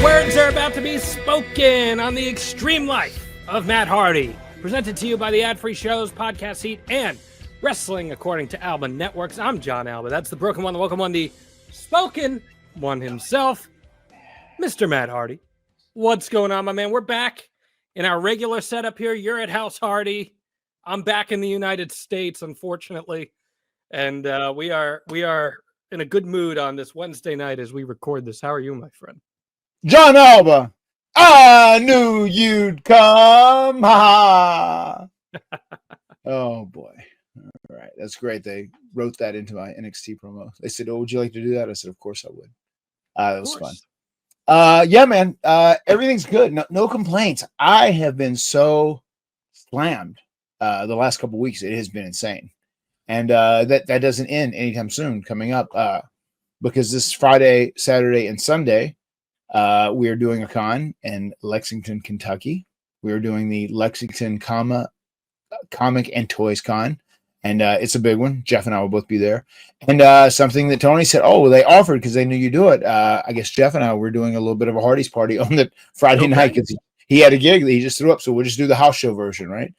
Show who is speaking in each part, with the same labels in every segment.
Speaker 1: Words are about to be spoken on the extreme life of Matt Hardy. Presented to you by the Ad Free Shows, Podcast Heat, and Wrestling According to Alba Networks. I'm Jon Alba. That's the broken one, the welcome one, the spoken one himself, Mr. Matt Hardy. What's going on, my man? We're back in our regular setup here. You're at House Hardy. I'm back in the United States, unfortunately. And we are in a good mood on this Wednesday night as we record this. How are you, my friend?
Speaker 2: Jon Alba, I knew you'd come. Ha! Oh, boy. All right. That's great. They wrote that into my NXT promo. They said, oh, would you like to do that? I said, of course I would. That was fun. Yeah, man. Everything's good. No complaints. I have been so slammed the last couple of weeks. It has been insane. And that doesn't end anytime soon coming up because this Friday, Saturday, and Sunday, we are doing a con in Lexington, Kentucky. We are doing the Lexington Comic and Toys Con, and it's a big one. Jeff and I will both be there. And something that Tony said, oh, they offered because they knew you do it. I guess Jeff and I were doing a little bit of a Hardy's party on the Friday night because he had a gig that he just threw up. So we'll just do the house show version, right?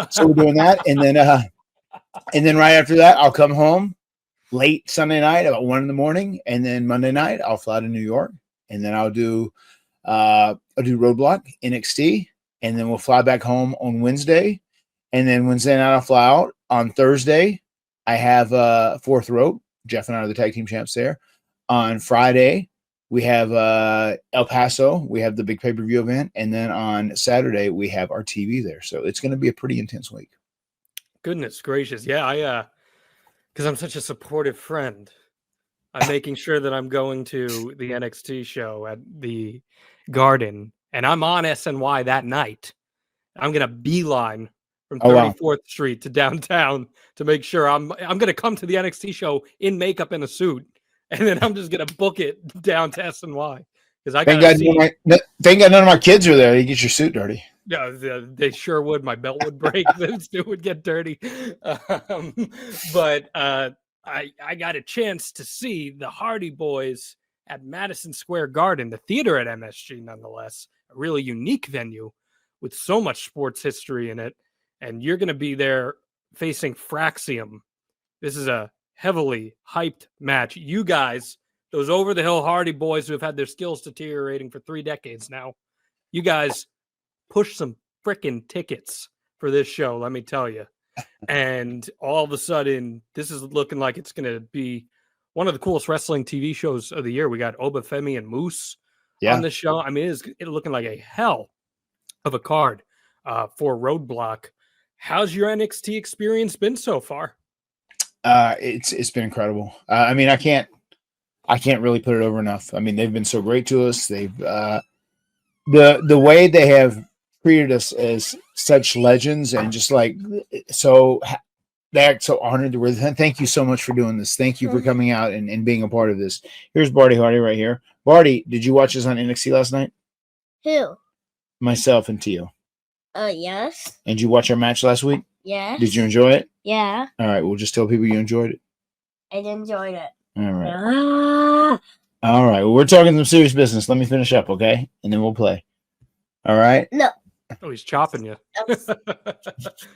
Speaker 2: So we're doing that, and then right after that, I'll come home late Sunday night about 1 a.m, and then Monday night I'll fly to New York. And then I'll do Roadblock, NXT, and then we'll fly back home on Wednesday. And then Wednesday night I'll fly out. On Thursday, I have Fourth Rope. Jeff and I are the tag team champs there. On Friday, we have El Paso. We have the big pay-per-view event. And then on Saturday, we have our TV there. So it's going to be a pretty intense week.
Speaker 1: Goodness gracious. Yeah, because I'm such a supportive friend. I'm making sure that I'm going to the NXT show at the Garden, and I'm on SNY that night. I'm going to beeline from 34th Street to downtown to make sure I'm going to come to the NXT show in makeup and a suit, and then I'm just going to book it down to SNY because I got
Speaker 2: thank God none of my kids are there. You get your suit dirty.
Speaker 1: Yeah, they sure would. My belt would break. The suit would get dirty. But I got a chance to see the Hardy Boys at Madison Square Garden, the theater at MSG, nonetheless, a really unique venue with so much sports history in it. And you're going to be there facing Fraxium. This is a heavily hyped match. You guys, those over-the-hill Hardy Boys who have had their skills deteriorating for 3 decades now, you guys push some freaking tickets for this show, let me tell you. And all of a sudden, this is looking like it's going to be one of the coolest wrestling TV shows of the year. We got Obafemi and Moose on the show. I mean, it's looking like a hell of a card for Roadblock. How's your NXT experience been so far?
Speaker 2: It's been incredible. I mean, I can't really put it over enough. I mean, they've been so great to us. They've the way they have treated us as such legends and just like so they act so honored to with. Thank you so much for doing this. Thank you for coming out and being a part of this. Here's Barty Hardy right here. Barty, did you watch us on NXT last night?
Speaker 3: Who?
Speaker 2: Myself and Tio.
Speaker 3: Yes.
Speaker 2: And did you watch our match last week?
Speaker 3: Yeah.
Speaker 2: Did you enjoy it?
Speaker 3: Yeah.
Speaker 2: All right, we'll just tell people you enjoyed it.
Speaker 3: I enjoyed it.
Speaker 2: All right. All right. Well, we're talking some serious business. Let me finish up, okay? And then we'll play. All right?
Speaker 3: No.
Speaker 1: Oh, he's chopping you.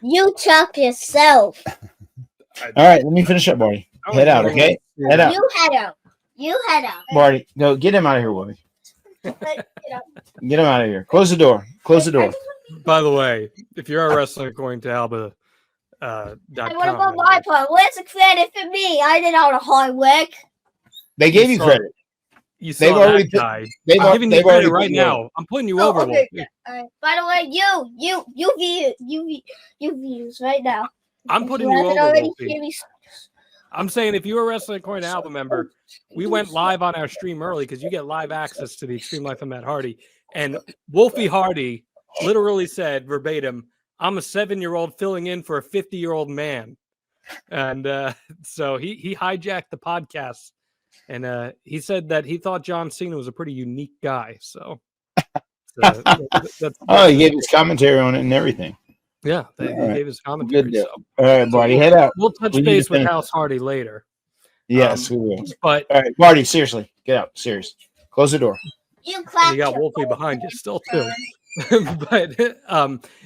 Speaker 3: You chop yourself.
Speaker 2: All right, let me finish up, Barty. Head out, okay? Head out.
Speaker 3: You head out.
Speaker 2: Barty, go get him out of here, Woody. Get him out of here. Close the door. Close the door.
Speaker 1: By the way, if you're a wrestler going to Alba,
Speaker 3: what about my part? Where's the credit for me? I did all the hard work.
Speaker 2: They gave you credit.
Speaker 1: You saw that guy. I'm giving you credit right now. I'm putting you over.
Speaker 3: Okay. By the way, you views right now.
Speaker 1: I'm putting you over. I'm saying if you were a Wrestling According to Alba member, we went live on our stream early because you get live access to the Extreme Life of Matt Hardy. And Wolfie Hardy literally said verbatim, I'm a 7-year-old filling in for a 50-year-old man. And so he hijacked the podcast. And he said that he thought John Cena was a pretty unique guy. So, that's
Speaker 2: he gave his commentary on it and everything.
Speaker 1: Yeah, they gave his commentary.
Speaker 2: Good. So. All right, Barty, head out.
Speaker 1: We'll touch base with House Hardy later.
Speaker 2: Yes, we will.
Speaker 1: But
Speaker 2: all right, Barty, seriously, get out. Serious. Close the door.
Speaker 3: You
Speaker 1: And
Speaker 3: clapped.
Speaker 1: you got Wolfie behind you still too. But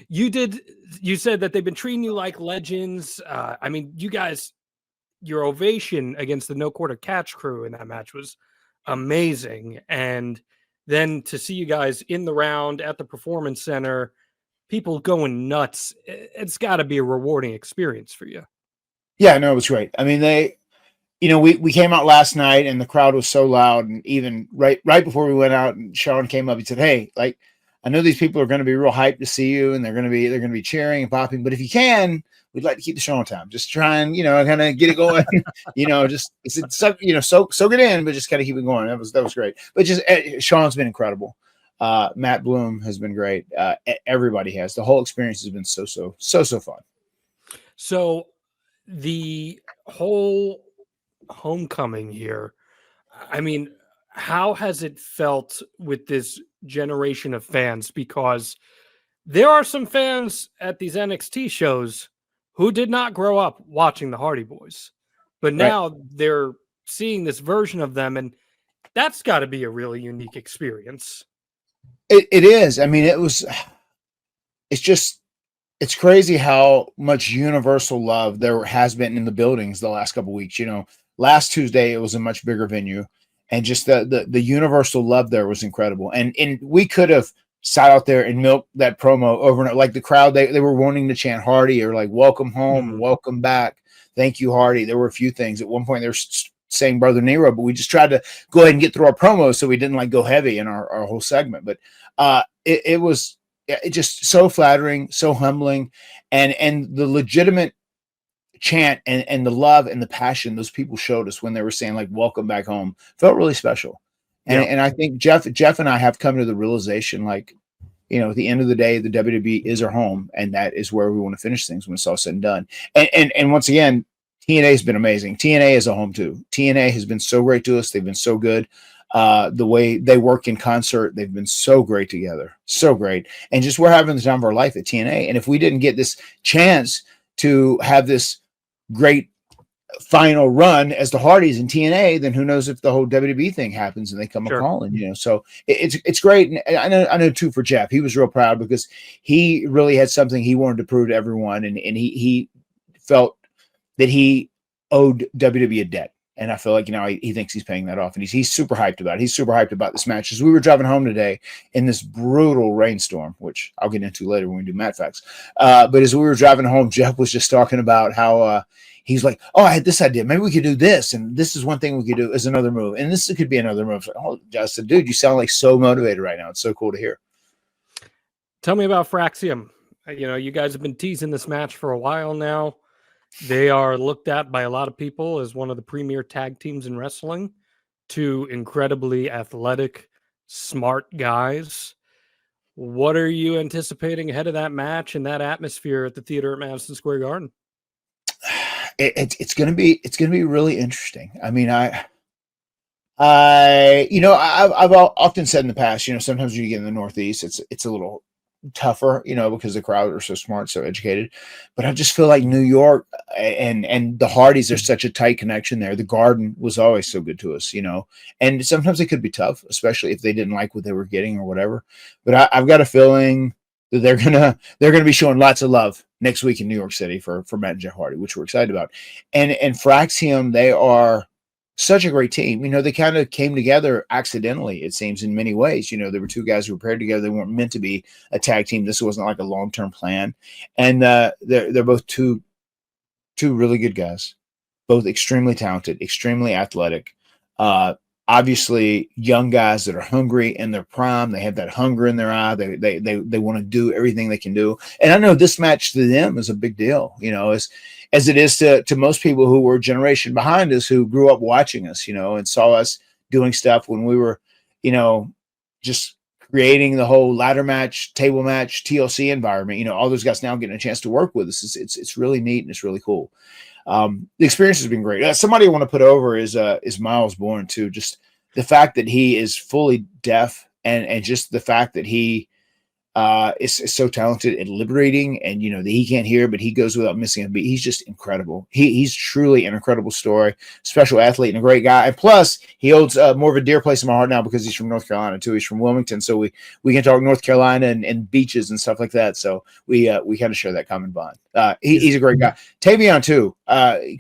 Speaker 1: you said that they've been treating you like legends. I mean, you guys, your ovation against the No Quarter Catch crew in that match was amazing. And then to see you guys in the round at the Performance Center, people going nuts, it's got to be a rewarding experience for you.
Speaker 2: Yeah, no, it was great. I mean, we came out last night and the crowd was so loud, and even right before we went out, and Sean came up, he said, "Hey, like, I know these people are going to be real hyped to see you, and they're going to be cheering and popping, but if you can, we'd like to keep the show on time. Just try and, kind of get it going, just soak it in, but just kind of keep it going." That was great. But just Sean's been incredible. Matt Bloom has been great. Everybody has. The whole experience has been so fun.
Speaker 1: So the whole homecoming here, I mean, how has it felt with this generation of fans? Because there are some fans at these NXT shows who did not grow up watching the Hardy Boys, but now they're seeing this version of them, and that's got to be a really unique experience.
Speaker 2: It is. I mean, it's crazy how much universal love there has been in the buildings the last couple of weeks. Last Tuesday, it was a much bigger venue, and just the universal love there was incredible. And we could have sat out there and milked that promo over and over. Like the crowd, they were wanting to chant Hardy or like "Welcome home," "Welcome back," "Thank you, Hardy." There were a few things. At one point, they were saying "Brother Nero," but we just tried to go ahead and get through our promo so we didn't like go heavy in our whole segment. But it was just so flattering, so humbling, and the legitimate chant and the love and the passion those people showed us when they were saying like "Welcome back home" felt really special. And I think Jeff and I have come to the realization, like, at the end of the day, the WWE is our home, and that is where we want to finish things when it's all said and done. And once again, TNA has been amazing. TNA is a home too. TNA has been so great to us. They've been so good. The way they work in concert, they've been so great together. So great. And just we're having the time of our life at TNA. And if we didn't get this chance to have this great final run as the Hardys in TNA, then who knows if the whole WWE thing happens and they come a calling, so it's great. And I know too for Jeff, he was real proud because he really had something he wanted to prove to everyone, and he felt that he owed WWE a debt. And I feel like, he thinks he's paying that off, and he's super hyped about it. He's super hyped about this match. As we were driving home today in this brutal rainstorm, which I'll get into later when we do Matt Facts. But as we were driving home, Jeff was just talking about how he's like, "Oh, I had this idea. Maybe we could do this. And this is one thing we could do as another move. And this could be another move." Like, I said, "Dude, you sound like so motivated right now. It's so cool to hear."
Speaker 1: Tell me about Fraxium. You guys have been teasing this match for a while now. They are looked at by a lot of people as one of the premier tag teams in wrestling. Two incredibly athletic, smart guys. What are you anticipating ahead of that match and that atmosphere at the theater at Madison Square Garden?
Speaker 2: It's gonna be really interesting. I mean, I've often said in the past, sometimes when you get in the Northeast, it's a little tougher, because the crowd are so smart, so educated. But I just feel like New York and the Hardys are such a tight connection there. The Garden was always so good to us, and sometimes it could be tough, especially if they didn't like what they were getting or whatever. But I've got a feeling that they're gonna be showing lots of love next week in New York City for Matt and Jeff Hardy, which we're excited about. And Fraxium, they are such a great team. They kind of came together accidentally, it seems, in many ways. There were two guys who were paired together. They weren't meant to be a tag team. This wasn't like a long-term plan. And they're both two really good guys, both extremely talented, extremely athletic. Obviously, young guys that are hungry in their prime. They have that hunger in their eye. They want to do everything they can do. And I know this match to them is a big deal, as it is to most people who were a generation behind us, who grew up watching us, and saw us doing stuff when we were, just creating the whole ladder match, table match, TLC environment. All those guys now getting a chance to work with us. It's really neat and it's really cool. The experience has been great. Somebody I want to put over is Miles Bourne too. Just the fact that he is fully deaf and just the fact that he is so talented and liberating, and that he can't hear, but he goes without missing a beat. He's just incredible. He's truly an incredible story, special athlete, and a great guy. And plus, he holds more of a dear place in my heart now because he's from North Carolina too. He's from Wilmington, so we can talk North Carolina and beaches and stuff like that. So we kind of share that common bond. He's a great guy. Tavion too.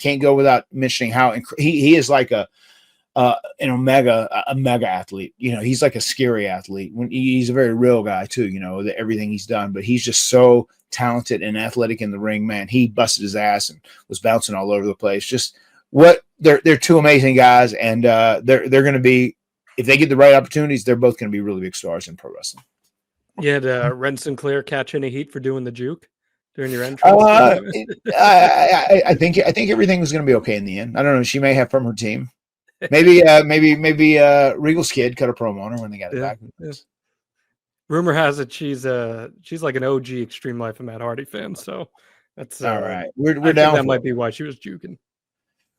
Speaker 2: Can't go without mentioning how he is like a mega athlete. He's like a scary athlete. When he's a very real guy too. Everything he's done, but he's just so talented and athletic in the ring. Man, he busted his ass and was bouncing all over the place. Just they're two amazing guys, and they're going to be, if they get the right opportunities, they're both going to be really big stars in pro wrestling.
Speaker 1: You had Ren Sinclair catch any heat for doing the juke during your entrance?
Speaker 2: I think everything was going to be okay in the end. I don't know. She may have from her team. Maybe Regal's kid cut a promo on her when they got it back. Yeah.
Speaker 1: Rumor has it she's like an OG Extreme Life of Matt Hardy fan. So that's
Speaker 2: all right. We're down.
Speaker 1: That might be why she was juking.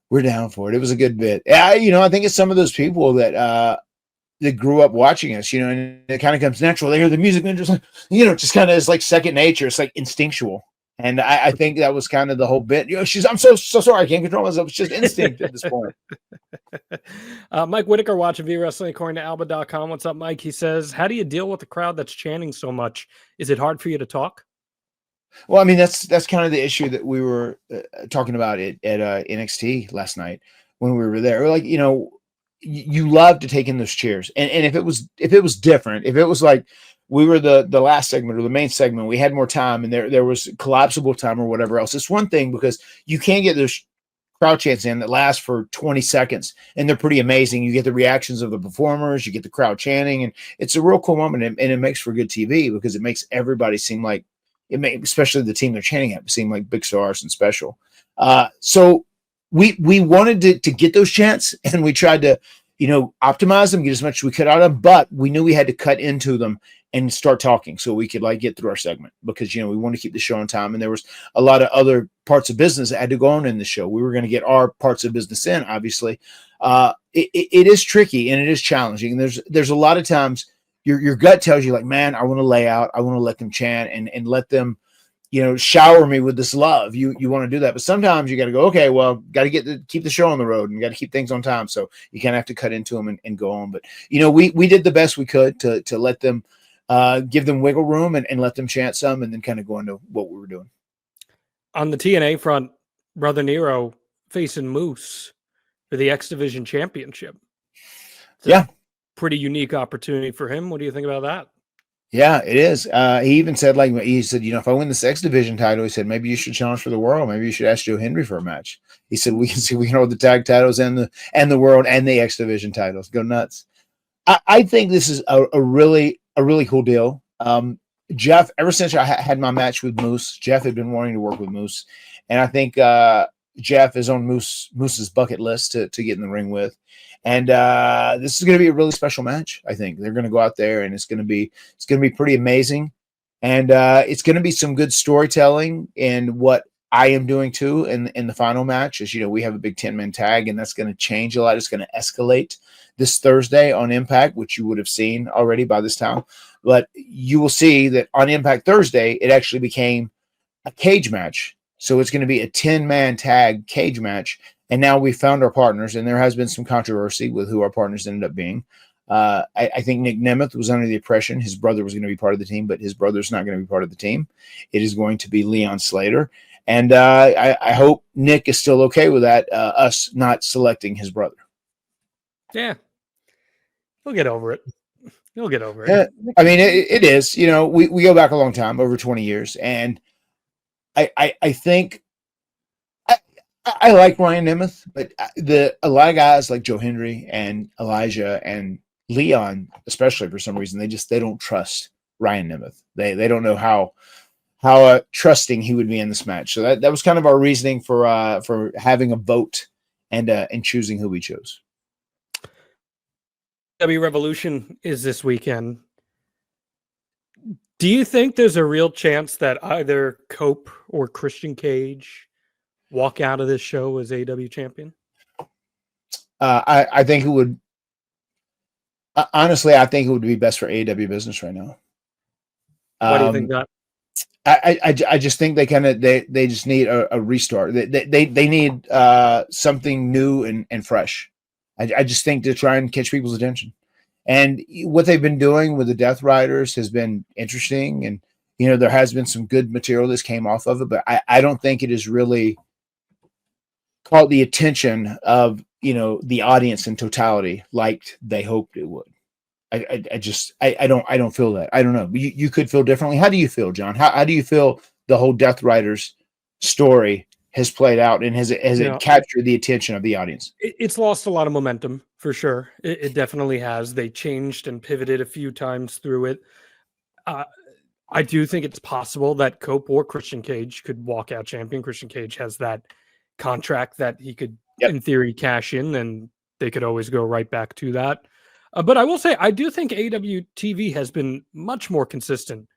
Speaker 2: We're down for it. It was a good bit. Yeah, I think it's some of those people that grew up watching us, and it kind of comes natural. They hear the music and just like, just kind of is like second nature. It's like instinctual. And I think that was kind of the whole bit. I'm so sorry. I can't control myself. It's just instinct at this point.
Speaker 1: Mike Whitaker watching V Wrestling according to Alba.com. What's up, Mike? He says, how do you deal with the crowd that's chanting so much? Is it hard for you to talk?
Speaker 2: Well, I mean, that's kind of the issue that we were talking about at NXT last night when we were there. We're like, you love to take in those cheers. And if it was different, if it was like, we were the last segment or the main segment, we had more time and there was collapsible time or whatever else. It's one thing because you can't get those crowd chants in that last for 20 seconds and they're pretty amazing. You get the reactions of the performers, you get the crowd chanting, and it's a real cool moment, and it makes for good TV because it makes everybody seem like especially the team they're chanting at, seem like big stars and special. So we wanted to get those chants, and we tried to optimize them, get as much as we could out of them, but we knew we had to cut into them and start talking so we could get through our segment because, we want to keep the show on time. And there was a lot of other parts of business that had to go on in the show. We were going to get our parts of business in, obviously. It is tricky and it is challenging. There's a lot of times your gut tells you like, man, I want to lay out, I want to let them chant and let them, shower me with this love. You want to do that, but sometimes you got to go, okay, well, got to keep the show on the road and got to keep things on time. So you kind of have to cut into them and go on. But we did the best we could to let them give them wiggle room and let them chant some, and then kind of go into what we were doing.
Speaker 1: On the TNA front, Brother Nero facing Moose for the X Division Championship. It's pretty unique opportunity for him. What do you think about that?
Speaker 2: Yeah, it is. He even said, if I win this X Division title, he said, maybe you should challenge for the world. Maybe you should ask Joe Hendry for a match. He said, we can hold the tag titles and the world and the X Division titles. Go nuts. I think this is a really cool deal. Jeff, ever since I had my match with Moose, Jeff had been wanting to work with Moose. And I think Jeff is on Moose's bucket list to get in the ring with. And this is going to be a really special match. I think they're going to go out there and it's going to be pretty amazing. And it's going to be some good storytelling in what I am doing too in the final match. As we have a big 10-man tag, and that's going to change a lot. It's going to escalate this Thursday on Impact, which you would have seen already by this time. But you will see that on Impact Thursday, it actually became a cage match. So it's going to be a 10-man tag cage match. And now we found our partners, and there has been some controversy with who our partners ended up being. I think Nick Nemeth was under the impression his brother was going to be part of the team, but his brother's not going to be part of the team. It is going to be Leon Slater. And I hope Nick is still okay with that, us not selecting his brother.
Speaker 1: Yeah. He'll get over it. He'll get over it.
Speaker 2: Yeah, I mean, it is. We go back a long time, over 20 years. And I think I like Ryan Nemeth, but a lot of guys like Joe Hendry and Elijah and Leon, especially for some reason, they don't trust Ryan Nemeth. They don't know how trusting he would be in this match. So that was kind of our reasoning for having a vote and choosing who we chose.
Speaker 1: W Revolution is this weekend. Do you think there's a real chance that either Cope or Christian Cage walk out of this show as AEW champion?
Speaker 2: I think it would. Honestly, I think it would be best for AEW business right now.
Speaker 1: Why do you think that?
Speaker 2: I just think they just need a restart. They need something new and fresh. I just think to try and catch people's attention. And what they've been doing with the Death Riders has been interesting. And, there has been some good material that's came off of it, but I don't think it has really caught the attention of, the audience in totality like they hoped it would. I don't feel that. I don't know. You could feel differently. How do you feel, John? How do you feel the whole Death Riders story has played out, and has it captured the attention of the audience?
Speaker 1: It's lost a lot of momentum for sure. It definitely has. They changed and pivoted a few times through it. I do think it's possible that Cope or Christian Cage could walk out champion. Christian Cage has that contract that he could, in theory, cash in, and they could always go right back to that. But I will say, I do think AEW TV has been much more consistent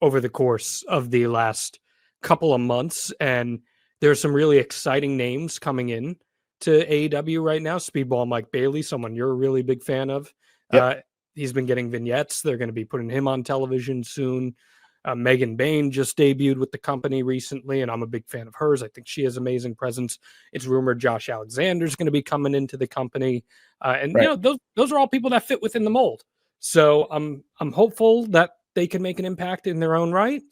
Speaker 1: over the course of the last couple of months, and there's some really exciting names coming in to AEW right now. Speedball Mike Bailey, someone you're a really big fan of. He's been getting vignettes. They're going to be putting him on television soon. Megan Bain just debuted with the company recently, and I'm a big fan of hers. I think she has amazing presence. It's rumored Josh Alexander's going to be coming into the company. Those are all people that fit within the mold. So I'm hopeful that they can make an impact in their own right.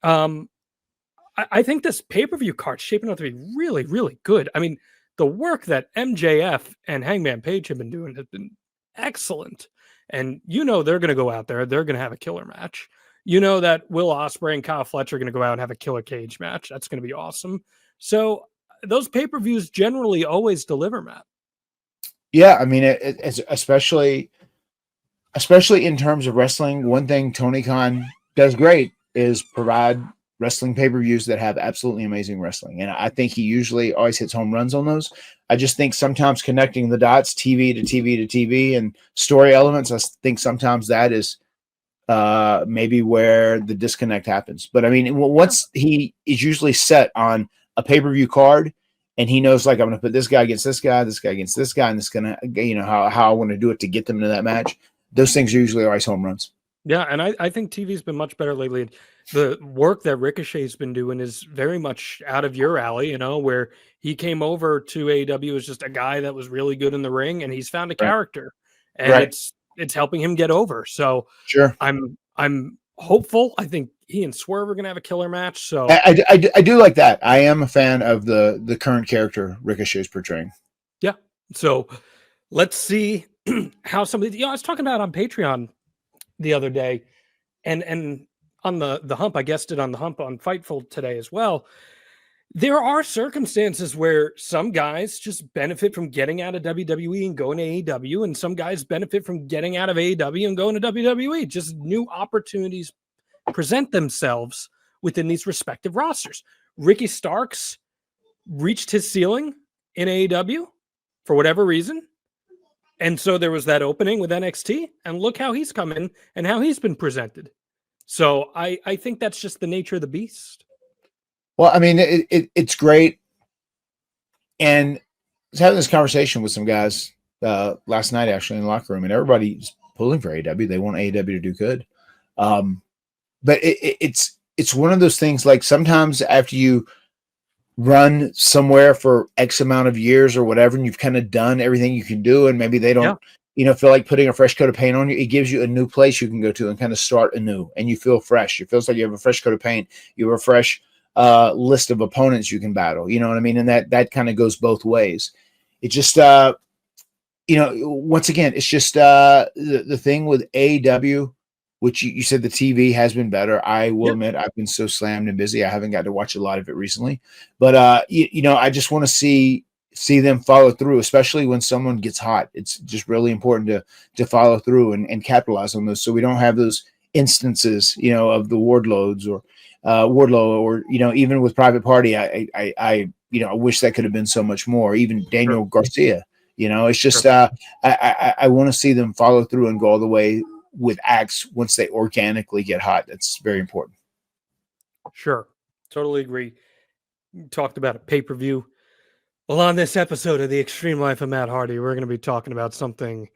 Speaker 1: I think this pay-per-view card's shaping up to be really, really good. I mean, the work that MJF and Hangman Page have been doing has been excellent. And they're going to go out there. They're going to have a killer match. That Will Ospreay and Kyle Fletcher are going to go out and have a killer cage match. That's going to be awesome. So those pay-per-views generally always deliver, Matt.
Speaker 2: Yeah, I mean, it's especially in terms of wrestling. One thing Tony Khan does great is provide wrestling pay-per-views that have absolutely amazing wrestling. And I think he usually always hits home runs on those. I just think sometimes connecting the dots, TV to TV to TV, and story elements, I think sometimes that is maybe where the disconnect happens. But I mean, once he is usually set on a pay-per-view card, and he knows, like, I'm going to put this guy against this guy against this guy, and this going to, how I want to do it to get them into that match. Those things are usually always home runs. Yeah,
Speaker 1: and I think TV's been much better lately. The work that Ricochet's been doing is very much out of your alley, where he came over to AEW as just a guy that was really good in the ring, and he's found a character, and it's helping him get over. So
Speaker 2: sure,
Speaker 1: I'm hopeful. I think he and Swerve are going to have a killer match. So
Speaker 2: I do like that. I am a fan of the current character Ricochet is portraying.
Speaker 1: Yeah. So let's see how somebody. I was talking about on Patreon the other day, and on the hump, I guessed it on the hump on Fightful today as well. There are circumstances where some guys just benefit from getting out of WWE and going to AEW, and some guys benefit from getting out of AEW and going to WWE. Just new opportunities present themselves within these respective rosters. Ricky Starks reached his ceiling in AEW for whatever reason. And so there was that opening with NXT, and look how he's come in and how he's been presented. So I think that's just the nature of the beast.
Speaker 2: Well, I mean, it's great. And I was having this conversation with some guys last night, actually, in the locker room, and everybody's pulling for AEW. They want AEW to do good. But it's one of those things, like, sometimes after you run somewhere for X amount of years or whatever, and you've kind of done everything you can do, and maybe they don't, feel like putting a fresh coat of paint on you. It gives you a new place you can go to and kind of start anew, and you feel fresh. It feels like you have a fresh coat of paint. You have a fresh list of opponents you can battle. You know what I mean? And that kind of goes both ways. It just, once again, it's just the thing with AEW, which you said the TV has been better. I will admit I've been so slammed and busy. I haven't got to watch a lot of it recently. But, I just want to see them follow through, especially when someone gets hot. It's just really important to follow through and capitalize on those, so we don't have those instances, of the Wardlow, or, even with Private Party, I wish that could have been so much more. Even Daniel Garcia, it's just, I want to see them follow through and go all the way with acts once they organically get hot. That's very important.
Speaker 1: Sure. Totally agree. You talked about a pay-per-view. Well, on this episode of The Extreme Life of Matt Hardy, we're going to be talking about something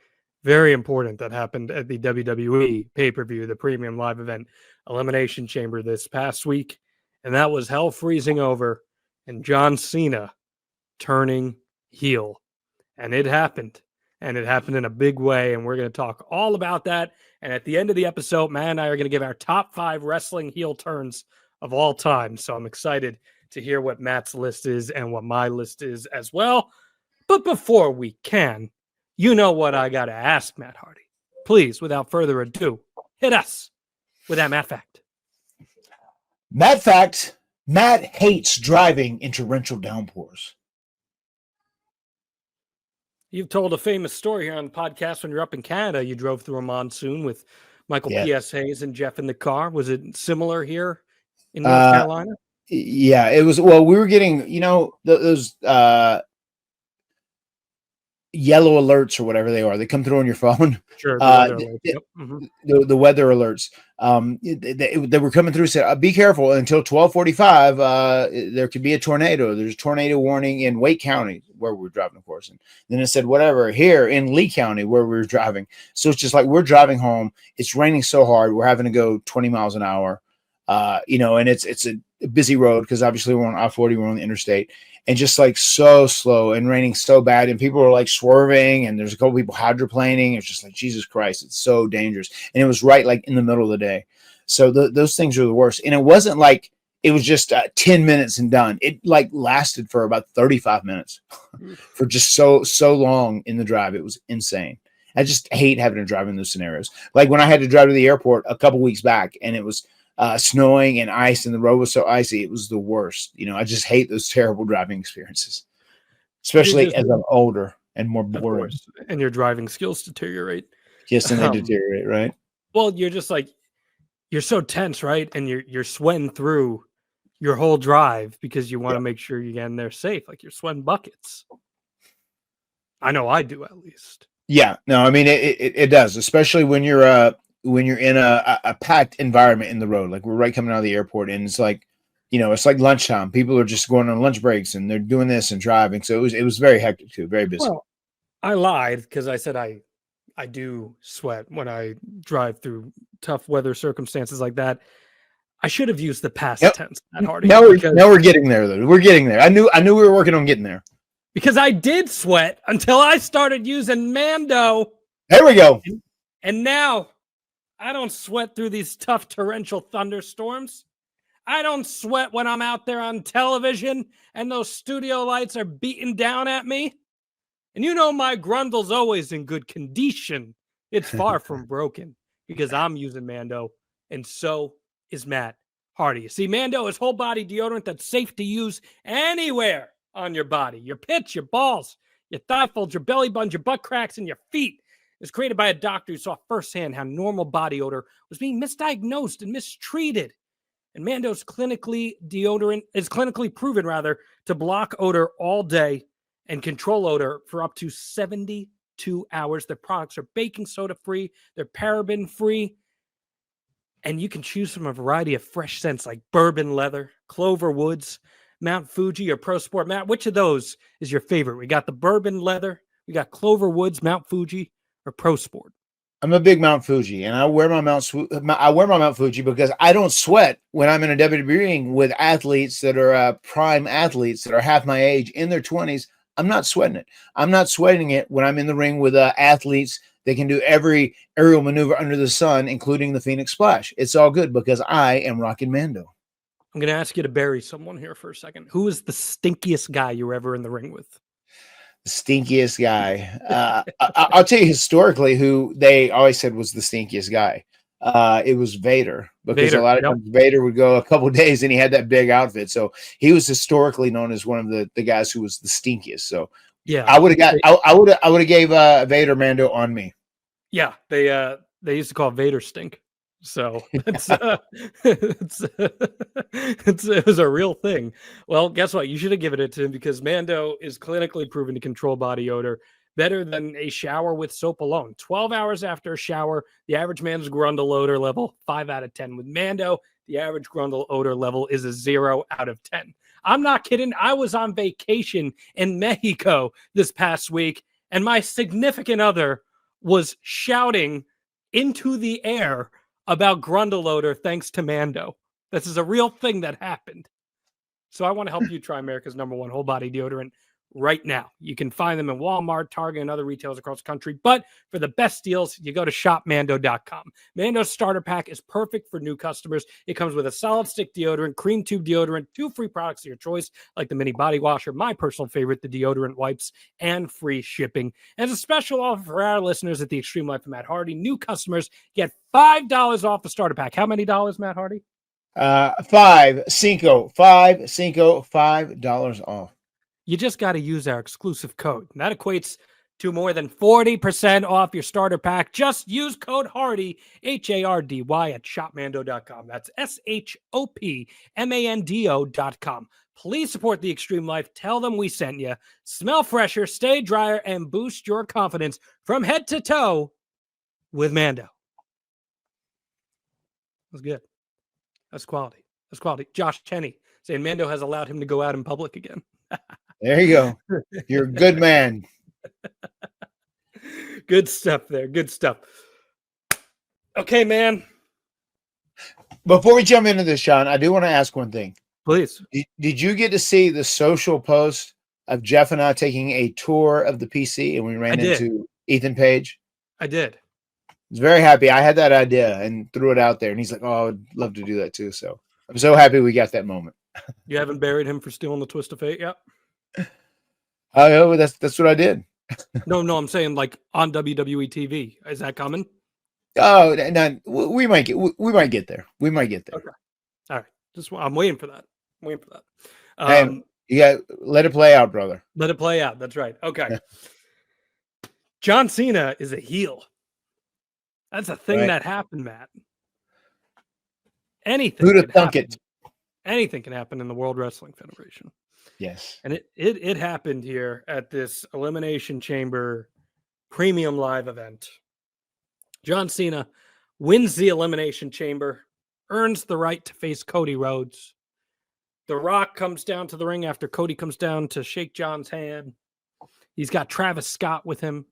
Speaker 1: very important that happened at the WWE pay-per-view, the premium live event Elimination Chamber this past week. And that was hell freezing over and John Cena turning heel. And it happened. And it happened in a big way. And we're going to talk all about that. And at the end of the episode, Matt and I are going to give our top 5 wrestling heel turns of all time. So I'm excited to hear what Matt's list is and what my list is as well. But before we can, you know what I got to ask, Matt Hardy. Please, without further ado, hit us with that Matt Fact.
Speaker 2: Matt Fact, Matt hates driving in torrential downpours.
Speaker 1: You've told a famous story here on the podcast when you're up in Canada. You drove through a monsoon with Michael P.S. Hayes and Jeff in the car. Was it similar here in North Carolina?
Speaker 2: Yeah, it was. Well, we were getting, those yellow alerts or whatever they are. They come through on your phone.
Speaker 1: Sure.
Speaker 2: The weather alerts. They were coming through. Said, "Be careful until 12:45. There could be a tornado. There's a tornado warning in Wake County where we were driving, of course." And then it said whatever here in Lee County where we were driving. So it's just like we're driving home. It's raining so hard. We're having to go 20 miles an hour. And it's a busy road because obviously we're on I-40. We're on the interstate. And just like so slow and raining so bad, and people are like swerving, and there's a couple people hydroplaning. It's just like, Jesus Christ, it's so dangerous. And it was right like in the middle of the day. So those things are the worst. And it wasn't like it was just 10 minutes and done. It like lasted for about 35 minutes for just so long in the drive. It was insane. I just hate having to drive in those scenarios. Like when I had to drive to the airport a couple weeks back, and it was snowing and ice, and the road was so icy, it was the worst. I just hate those terrible driving experiences, especially as I'm older and more boring.
Speaker 1: And your driving skills deteriorate.
Speaker 2: Yes, and they deteriorate, right?
Speaker 1: Well, you're just like, you're so tense, right? And you're sweating through your whole drive because you want to make sure you get in there safe. Like you're sweating buckets. I know I do, at least. Yeah,
Speaker 2: no, I mean it does, especially when you're in a packed environment in the road. Like we're right coming out of the airport, and it's like, it's like lunchtime. People are just going on lunch breaks, and they're doing this and driving. So it was very hectic too, very busy. Well,
Speaker 1: I lied because I said I do sweat when I drive through tough weather circumstances like that. I should have used the past tense.
Speaker 2: Now we're getting there, though. We're getting there. I knew we were working on getting there.
Speaker 1: Because I did sweat until I started using Mando.
Speaker 2: There we go.
Speaker 1: And now I don't sweat through these tough torrential thunderstorms. I don't sweat when I'm out there on television and those studio lights are beating down at me. And my grundle's always in good condition. It's far from broken because I'm using Mando, and so is Matt Hardy. See, Mando is whole body deodorant that's safe to use anywhere on your body. Your pits, your balls, your thigh folds, your belly buttons, your butt cracks, and your feet. It was created by a doctor who saw firsthand how normal body odor was being misdiagnosed and mistreated. And Mando's clinically proven to block odor all day and control odor for up to 72 hours. Their products are baking soda free, they're paraben free, and you can choose from a variety of fresh scents like bourbon leather, clover woods, Mount Fuji, or Pro Sport. Matt, which of those is your favorite? We got the bourbon leather, we got clover woods, Mount Fuji, or Pro Sport.
Speaker 2: I'm a big Mount Fuji, and I wear my Mount Fuji because I don't sweat when I'm in a WWE ring with athletes that are prime athletes that are half my age in their 20s. I'm not sweating it. I'm not sweating it when I'm in the ring with athletes that can do every aerial maneuver under the sun, including the Phoenix Splash. It's all good because I am rocking Mando.
Speaker 1: I'm going to ask you to bury someone here for a second. Who is the stinkiest guy you were ever in the ring with?
Speaker 2: The stinkiest guy. I'll tell you historically who they always said was the stinkiest guy. It was Vader, because a lot of times Vader would go a couple days and he had that big outfit. So he was historically known as one of the guys who was the stinkiest. So yeah, I would have gave Vader Mando on me.
Speaker 1: Yeah, they used to call Vader stink. So it was a real thing. Well, guess what? You should have given it to him because Mando is clinically proven to control body odor better than a shower with soap alone. 12 hours after a shower, the average man's grundle odor level, 5 out of 10. With Mando, the average grundle odor level is a 0 out of 10. I'm not kidding. I was on vacation in Mexico this past week, and my significant other was shouting into the air about Grundleloader thanks to Mando. This is a real thing that happened. So I want to help you try America's #1 whole body deodorant right now. You can find them in Walmart, Target, and other retailers across the country. But for the best deals, you go to shopmando.com. Mando's starter pack is perfect for new customers. It comes with a solid stick deodorant, cream tube deodorant, 2 free products of your choice, like the mini body washer, my personal favorite, the deodorant wipes, and free shipping. And as a special offer for our listeners at the Extreme Life of Matt Hardy, new customers get $5 off the starter pack. How many dollars, Matt Hardy?
Speaker 2: $5 off.
Speaker 1: You just got to use our exclusive code. And that equates to more than 40% off your starter pack. Just use code HARDY, HARDY, at shopmando.com. That's SHOPMANDO.com. Please support the Extreme Life. Tell them we sent you. Smell fresher, stay drier, and boost your confidence from head to toe with Mando. That's good. That's quality. That's quality. Josh Cheney saying Mando has allowed him to go out in public again.
Speaker 2: There you go. You're a good man.
Speaker 1: Good stuff there. Good stuff. Okay, man.
Speaker 2: Before we jump into this, Sean, I do want to ask one thing.
Speaker 1: Please.
Speaker 2: Did you get to see the social post of Jeff and I taking a tour of the PC and we ran into Ethan Page?
Speaker 1: I did.
Speaker 2: I was very happy. I had that idea and threw it out there. And he's like, oh, I'd love to do that too. So I'm so happy we got that moment.
Speaker 1: You haven't buried him for stealing the Twist of Fate yet?
Speaker 2: Oh, that's what I did.
Speaker 1: No, I'm saying like on WWE TV. Is that coming?
Speaker 2: Oh, no, we might get there. We might get there.
Speaker 1: Okay. All right. I'm waiting for that.
Speaker 2: Yeah, let it play out, brother.
Speaker 1: Let it play out. That's right. Okay. John Cena is a heel. That's a thing that happened, Matt. Anything.
Speaker 2: Who'd have thunk it?
Speaker 1: Anything can happen in the World Wrestling Federation.
Speaker 2: Yes.
Speaker 1: And it happened here at this Elimination Chamber premium live event. John Cena wins the Elimination Chamber, earns the right to face Cody Rhodes. The Rock comes down to the ring after Cody comes down to shake John's hand. He's got Travis Scott with him,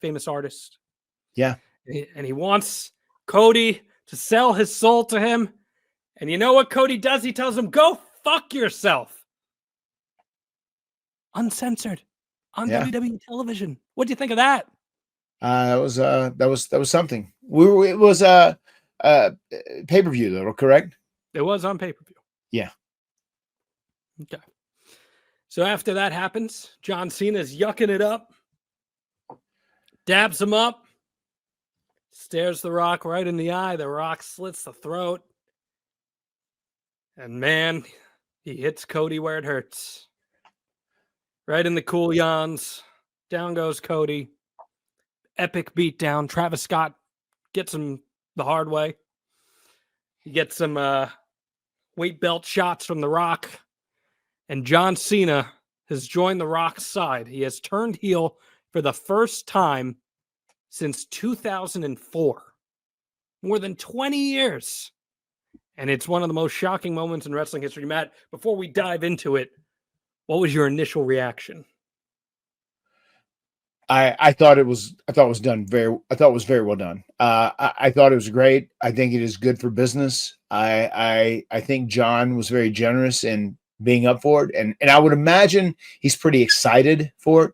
Speaker 1: famous artist.
Speaker 2: Yeah.
Speaker 1: And he wants Cody to sell his soul to him. And you know what Cody does? He tells him, go fuck yourself. Uncensored on WWE television. What do you think of that?
Speaker 2: That was something. It was pay-per-view though, correct?
Speaker 1: It was on pay-per-view.
Speaker 2: Yeah.
Speaker 1: Okay. So after that happens, John Cena's yucking it up, dabs him up, stares the Rock right in the eye. The Rock slits the throat. And man, he hits Cody where it hurts. Right in the cool yawns. Down goes Cody. Epic beatdown. Travis Scott gets him the hard way. He gets some weight belt shots from The Rock. And John Cena has joined The Rock's side. He has turned heel for the first time since 2004. More than 20 years. And it's one of the most shocking moments in wrestling history. Matt, before we dive into it, what was your initial reaction?
Speaker 2: I thought it was very well done. I thought it was great. I think it is good for business. I think John was very generous in being up for it. And I would imagine he's pretty excited for it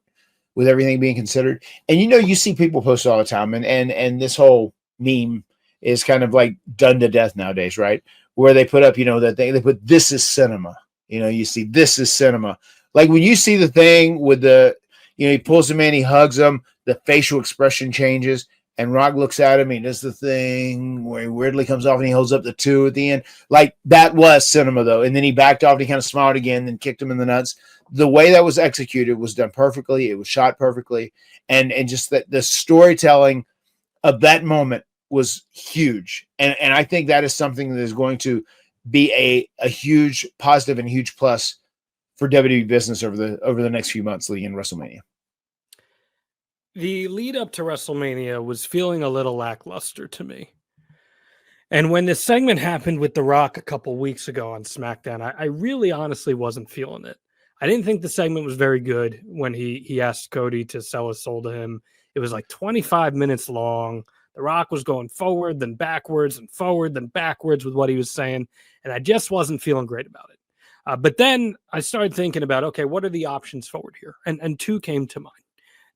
Speaker 2: with everything being considered. And you see people post all the time and this whole meme is kind of like done to death nowadays, right? Where they put up, that thing, they put, this is cinema. You see, this is cinema. Like when you see the thing with the, he pulls him in, he hugs him, the facial expression changes, and Rock looks at him, he does the thing where he weirdly comes off and he holds up the 2 at the end. Like that was cinema though. And then he backed off and he kind of smiled again and kicked him in the nuts. The way that was executed was done perfectly. It was shot perfectly. And just that the storytelling of that moment was huge. And I think that is something that is going to be a huge positive and huge plus for WWE business over the next few months leading in WrestleMania.
Speaker 1: The lead up to WrestleMania was feeling a little lackluster to me. And when this segment happened with The Rock a couple weeks ago on SmackDown, I really honestly wasn't feeling it. I didn't think the segment was very good when he asked Cody to sell his soul to him. It was like 25 minutes long. The Rock was going forward, then backwards, and forward, then backwards with what he was saying. And I just wasn't feeling great about it. But then I started thinking about, okay, what are the options forward here? And two came to mind.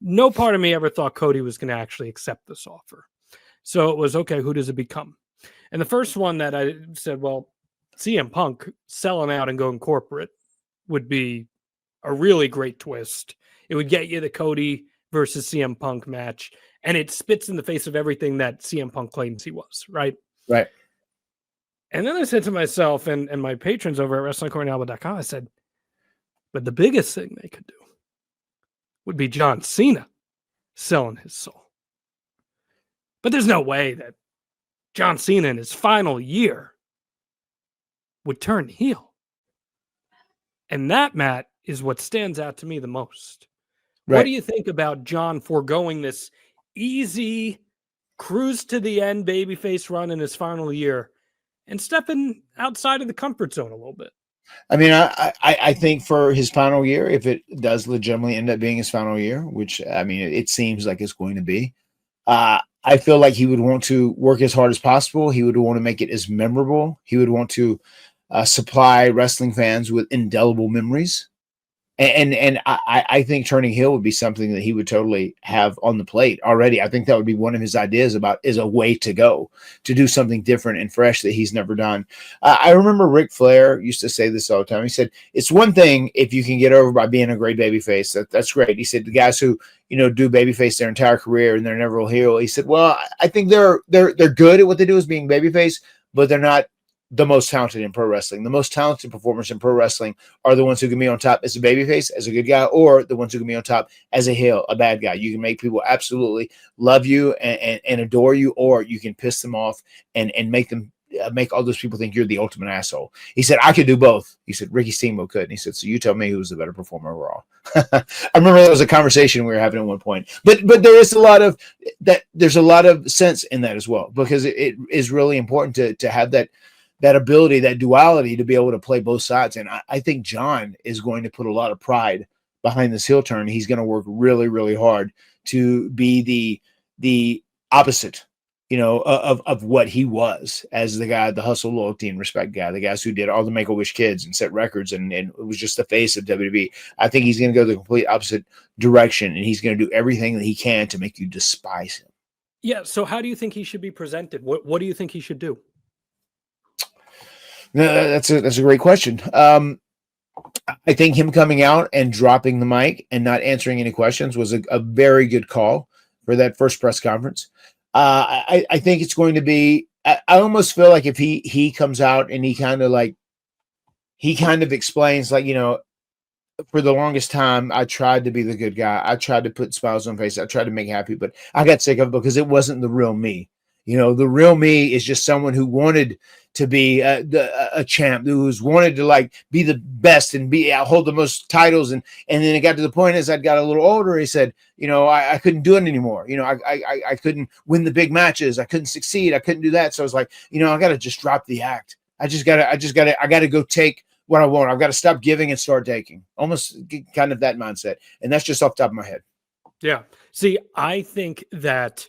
Speaker 1: No part of me ever thought Cody was going to actually accept this offer. So it was, okay, who does it become? And the first one that I said, well, CM Punk selling out and going corporate would be a really great twist. It would get you the Cody versus CM Punk match, and it spits in the face of everything that CM Punk claims he was, right?
Speaker 2: Right.
Speaker 1: And then I said to myself and my patrons over at WrestlingCornerAlba.com, I said, but the biggest thing they could do would be John Cena selling his soul. But there's no way that John Cena in his final year would turn heel. And that, Matt, is what stands out to me the most. Right. What do you think about John foregoing this easy cruise to the end babyface run in his final year and stepping outside of the comfort zone a little bit?
Speaker 2: I mean, I think for his final year, if it does legitimately end up being his final year, which, I mean, it seems like it's going to be, I feel like he would want to work as hard as possible. He would want to make it as memorable. He would want to supply wrestling fans with indelible memories. And I think turning heel would be something that he would totally have on the plate already. I think that would be one of his ideas is a way to go, to do something different and fresh that he's never done. I remember Ric Flair used to say this all the time. He said, it's one thing if you can get over by being a great babyface. That's great. He said, the guys who, do babyface their entire career and they're never a heel. He said, well, I think they're good at what they do as being babyface, but they're not the most talented in pro wrestling. The most talented performers in pro wrestling are the ones who can be on top as a babyface, as a good guy, or the ones who can be on top as a heel, a bad guy. You can make people absolutely love you and adore you, or you can piss them off and make them make all those people think you're the ultimate asshole. He said, I could do both. He said, Ricky Steamboat could. And he said, so you tell me who's the better performer overall. I remember that was a conversation we were having at one point, but there is a lot of that. There's a lot of sense in that as well, because it is really important to have that ability, that duality, to be able to play both sides. And I think John is going to put a lot of pride behind this heel turn. He's going to work really, really hard to be the opposite, of what he was as the guy, the hustle, loyalty, and respect guy, the guys who did all the Make-A-Wish kids and set records and it was just the face of WWE. I think he's going to go the complete opposite direction, and he's going to do everything that he can to make you despise him.
Speaker 1: Yeah. So how do you think he should be presented? What do you think he should do?
Speaker 2: No, that's a great question. I think him coming out and dropping the mic and not answering any questions was a very good call for that first press conference. I think it's going to be, I almost feel like if he comes out and he kind of explains, like, for the longest time, I tried to be the good guy. I tried to put smiles on face. I tried to make happy, but I got sick of it because it wasn't the real me. The real me is just someone who wanted to be a champ, who's wanted to be the best and hold the most titles. And then it got to the point as I got a little older, he said, I couldn't do it anymore. I couldn't win the big matches. I couldn't succeed. I couldn't do that. So I was like, I got to just drop the act. I got to go take what I want. I've got to stop giving and start taking. Almost kind of that mindset. And that's just off the top of my head.
Speaker 1: Yeah. See, I think that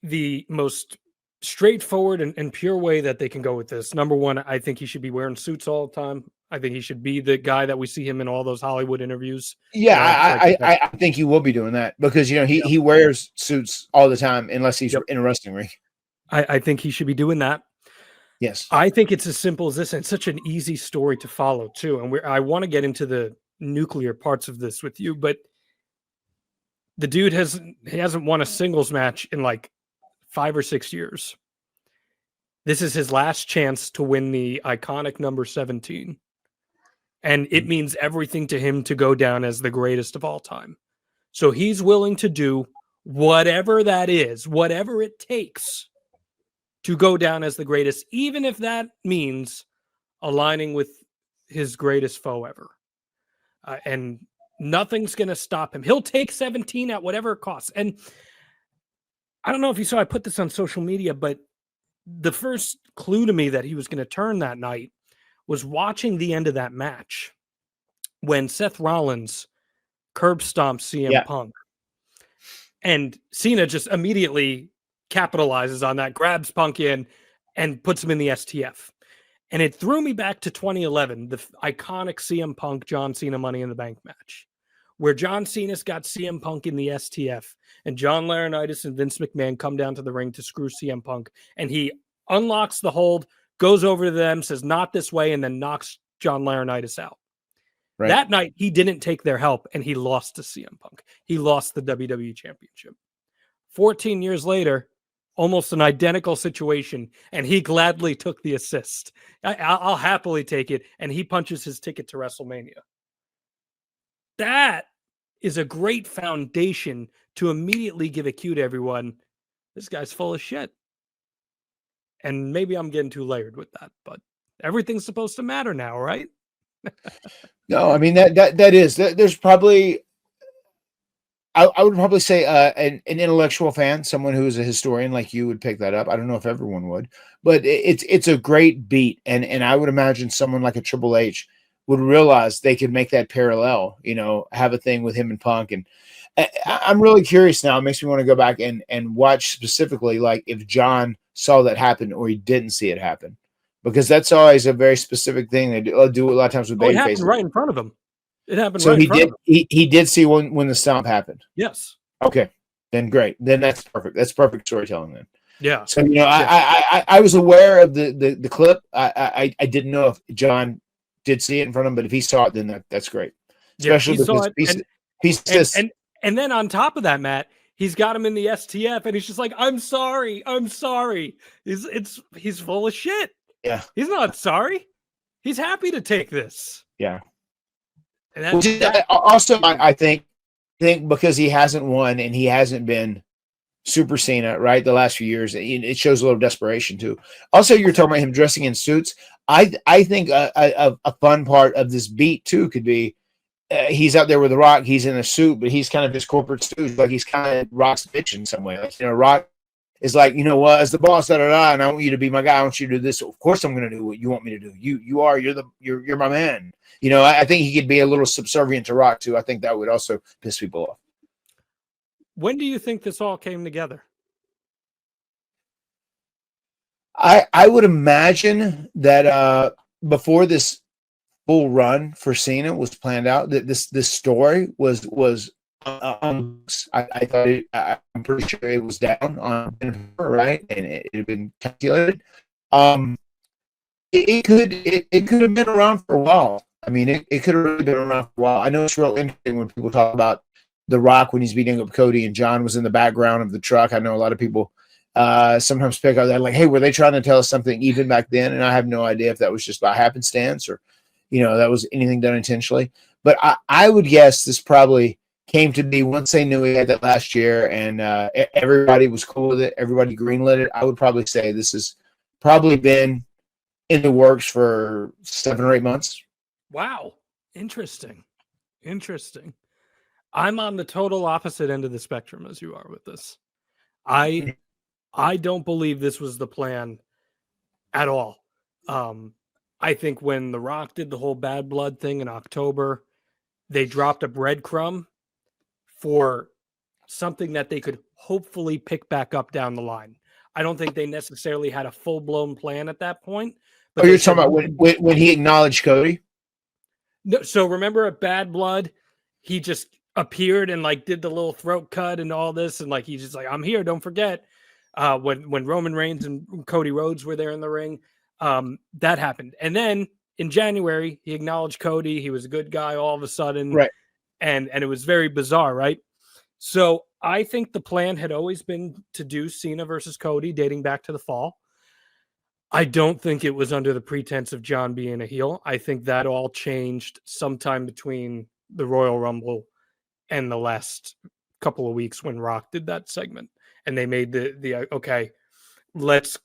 Speaker 1: the most straightforward and pure way that they can go with this, number one, I think he should be wearing suits all the time. I think he should be the guy that we see him in all those Hollywood interviews.
Speaker 2: Yeah, I think he will be doing that because, he wears suits all the time unless he's in a wrestling ring.
Speaker 1: I think he should be doing that.
Speaker 2: Yes.
Speaker 1: I think it's as simple as this, and it's such an easy story to follow too. And I want to get into the nuclear parts of this with you, but the dude hasn't won a singles match in 5 or 6 years. This is his last chance to win the iconic number 17. And it means everything to him to go down as the greatest of all time. So he's willing to do whatever that is, whatever it takes to go down as the greatest, even if that means aligning with his greatest foe ever. And nothing's going to stop him. He'll take 17 at whatever it costs. And I don't know if you saw, I put this on social media, but the first clue to me that he was going to turn that night was watching the end of that match when Seth Rollins curb stomped CM Punk. And Cena just immediately capitalizes on that, grabs Punk in, and puts him in the STF. And it threw me back to 2011, the iconic CM Punk, John Cena Money in the Bank match, where John Cena's got CM Punk in the STF, and John Laurinaitis and Vince McMahon come down to the ring to screw CM Punk, and he unlocks the hold, goes over to them, says, "Not this way," and then knocks John Laurinaitis out. Right. That night, he didn't take their help, and he lost to CM Punk. He lost the WWE Championship. 14 years later, almost an identical situation, and he gladly took the assist. I'll happily take it, and he punches his ticket to WrestleMania. That is a great foundation to immediately give a cue to everyone. This guy's full of shit. And maybe I'm getting too layered with that, but everything's supposed to matter now, right?
Speaker 2: No, I mean, there's probably, I would probably say an intellectual fan, someone who is a historian like you would pick that up. I don't know if everyone would, but it's a great beat. And I would imagine someone like a Triple H would realize they could make that parallel, have a thing with him and Punk. And I'm really curious now. It makes me want to go back and watch specifically, like if John saw that happen or he didn't see it happen, because that's always a very specific thing. They do a lot of times with babyface.
Speaker 1: It happened right in front of him. It happened.
Speaker 2: So
Speaker 1: right in front of him.
Speaker 2: He did see when the stomp happened.
Speaker 1: Yes.
Speaker 2: Okay. Then great. Then that's perfect. That's perfect storytelling then.
Speaker 1: Yeah.
Speaker 2: So I was aware of the clip. I didn't know if John did see it in front of him, but if he saw it, then that's great. Especially because
Speaker 1: and then on top of that, Matt, he's got him in the STF, and he's just like, "I'm sorry, I'm sorry." He's full of shit.
Speaker 2: Yeah.
Speaker 1: He's not sorry. He's happy to take this.
Speaker 2: Yeah.
Speaker 1: And
Speaker 2: also, I think because he hasn't won and he hasn't been Super Cena, right, the last few years, it shows a little desperation too. Also, you're talking about him dressing in suits. I think a fun part of this beat too could be he's out there with The Rock. He's in a suit, but he's kind of his corporate stooge. Like he's kind of Rock's bitch in some way. Like, Rock is like, as the boss, and I want you to be my guy. I want you to do this. Of course, I'm going to do what you want me to do. You're my man. I think he could be a little subservient to Rock too. I think that would also piss people off.
Speaker 1: When do you think this all came together?
Speaker 2: I would imagine that before this full run for Cena was planned out, that this story was I thought I'm pretty sure it was down on right, and it had been calculated. It could have been around for a while. I mean, it could have really been around for a while. I know it's real interesting when people talk about The Rock when he's beating up Cody and John was in the background of the truck. I know a lot of people sometimes pick up that like, hey, were they trying to tell us something even back then? And I have no idea if that was just by happenstance or, that was anything done intentionally. But I would guess this probably came to be once they knew he had that last year and everybody was cool with it. Everybody greenlit it. I would probably say this has probably been in the works for 7 or 8 months.
Speaker 1: Wow. Interesting. I'm on the total opposite end of the spectrum as you are with this. I don't believe this was the plan at all. I think when The Rock did the whole bad blood thing in October, they dropped a breadcrumb for something that they could hopefully pick back up down the line. I don't think they necessarily had a full-blown plan at that point.
Speaker 2: But you're talking about when he acknowledged Cody?
Speaker 1: No, so remember at Bad Blood, he just appeared and like did the little throat cut and all this, and like he's just like, "I'm here, don't forget." When Roman Reigns and Cody Rhodes were there in the ring, that happened. And then in January, he acknowledged Cody. He was a good guy all of a sudden,
Speaker 2: right?
Speaker 1: And it was very bizarre, right? So I think the plan had always been to do Cena versus Cody, dating back to the fall. I don't think it was under the pretense of John being a heel. I think that all changed sometime between the Royal Rumble and the last couple of weeks when Rock did that segment. And they made the okay, let's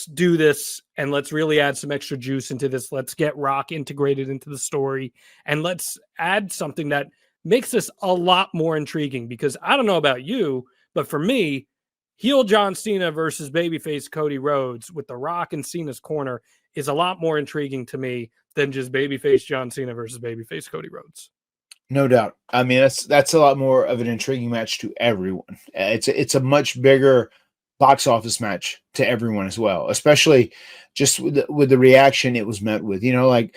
Speaker 1: do this and let's really add some extra juice into this. Let's get Rock integrated into the story and let's add something that makes this a lot more intriguing, because I don't know about you, but for me, heel John Cena versus babyface Cody Rhodes with The Rock in Cena's corner is a lot more intriguing to me than just babyface John Cena versus babyface Cody Rhodes.
Speaker 2: No doubt. I mean, that's a lot more of an intriguing match to everyone. It's a much bigger box office match to everyone as well, especially just with the reaction it was met with. Like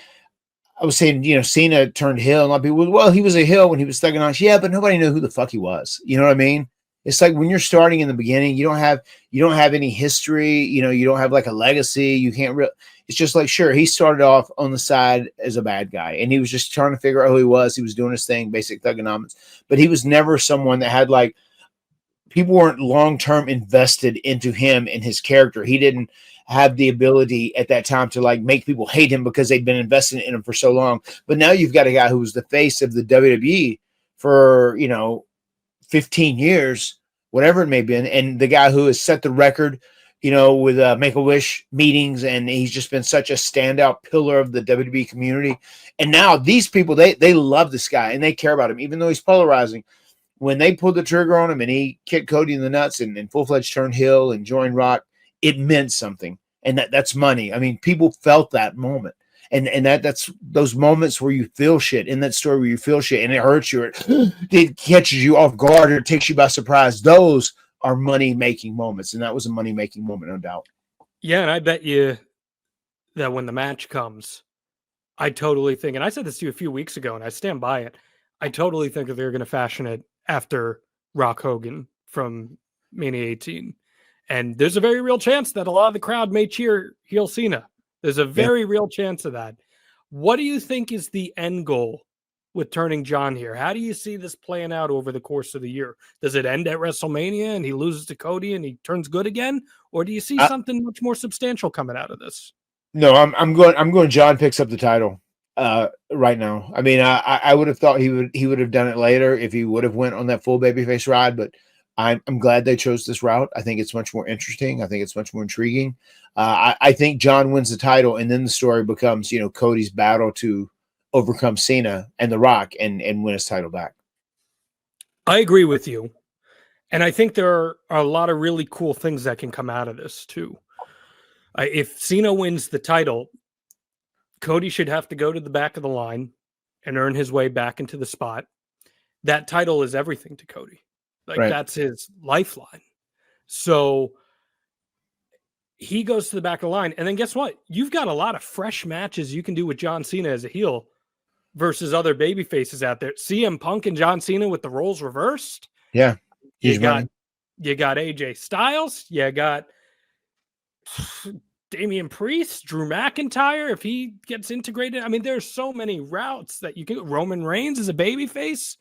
Speaker 2: I was saying, Cena turned heel, and a lot of people, well, he was a heel when he was thugging on. Yeah, but nobody knew who the fuck he was. You know what I mean? It's like when you're starting in the beginning, you don't have any history. You don't have like a legacy. You can't really. It's just like, sure, he started off on the side as a bad guy, and he was just trying to figure out who he was. He was doing his thing, basic thugonomics, but he was never someone that had like people weren't long term invested into him and his character. He didn't have the ability at that time to like make people hate him because they'd been invested in him for so long. But now you've got a guy who was the face of the WWE for 15 years, whatever it may have been, and the guy who has set the record, with Make-A-Wish meetings, and he's just been such a standout pillar of the WWE community. And now these people, they love this guy and they care about him, even though he's polarizing. When they pulled the trigger on him and he kicked Cody in the nuts and full-fledged turned heel and joined Rock, it meant something. And that's money. I mean, people felt that moment. And that's those moments where you feel shit in that story, where you feel shit and it hurts you, it catches you off guard, or it takes you by surprise. Those are money-making moments. And that was a money-making moment, no doubt.
Speaker 1: Yeah, and I bet you that when the match comes, I totally think, and I said this to you a few weeks ago, and I stand by it, I totally think that they're going to fashion it after Rock Hogan from Mania 18. And there's a very real chance that a lot of the crowd may cheer heel Cena. There's a very real chance of that. What do you think is the end goal with turning Jon here? How do you see this playing out over the course of the year? Does it end at WrestleMania and he loses to Cody and he turns good again? Or do you see something much more substantial coming out of this?
Speaker 2: No, I'm going Jon picks up the title right now. I mean, I would have thought he would have done it later if he would have went on that full babyface ride, but I'm glad they chose this route. I think it's much more interesting. I think it's much more intriguing. I think Jon wins the title, and then the story becomes, Cody's battle to overcome Cena and The Rock and win his title back.
Speaker 1: I agree with you. And I think there are a lot of really cool things that can come out of this too. If Cena wins the title, Cody should have to go to the back of the line and earn his way back into the spot. That title is everything to Cody. That's his lifeline. So he goes to the back of the line. And then guess what? You've got a lot of fresh matches you can do with John Cena as a heel versus other baby faces out there. CM Punk and John Cena with the roles reversed.
Speaker 2: Yeah.
Speaker 1: You got AJ Styles. You got Damian Priest, Drew McIntyre, if he gets integrated. I mean, there's so many routes that you can. Roman Reigns is a babyface.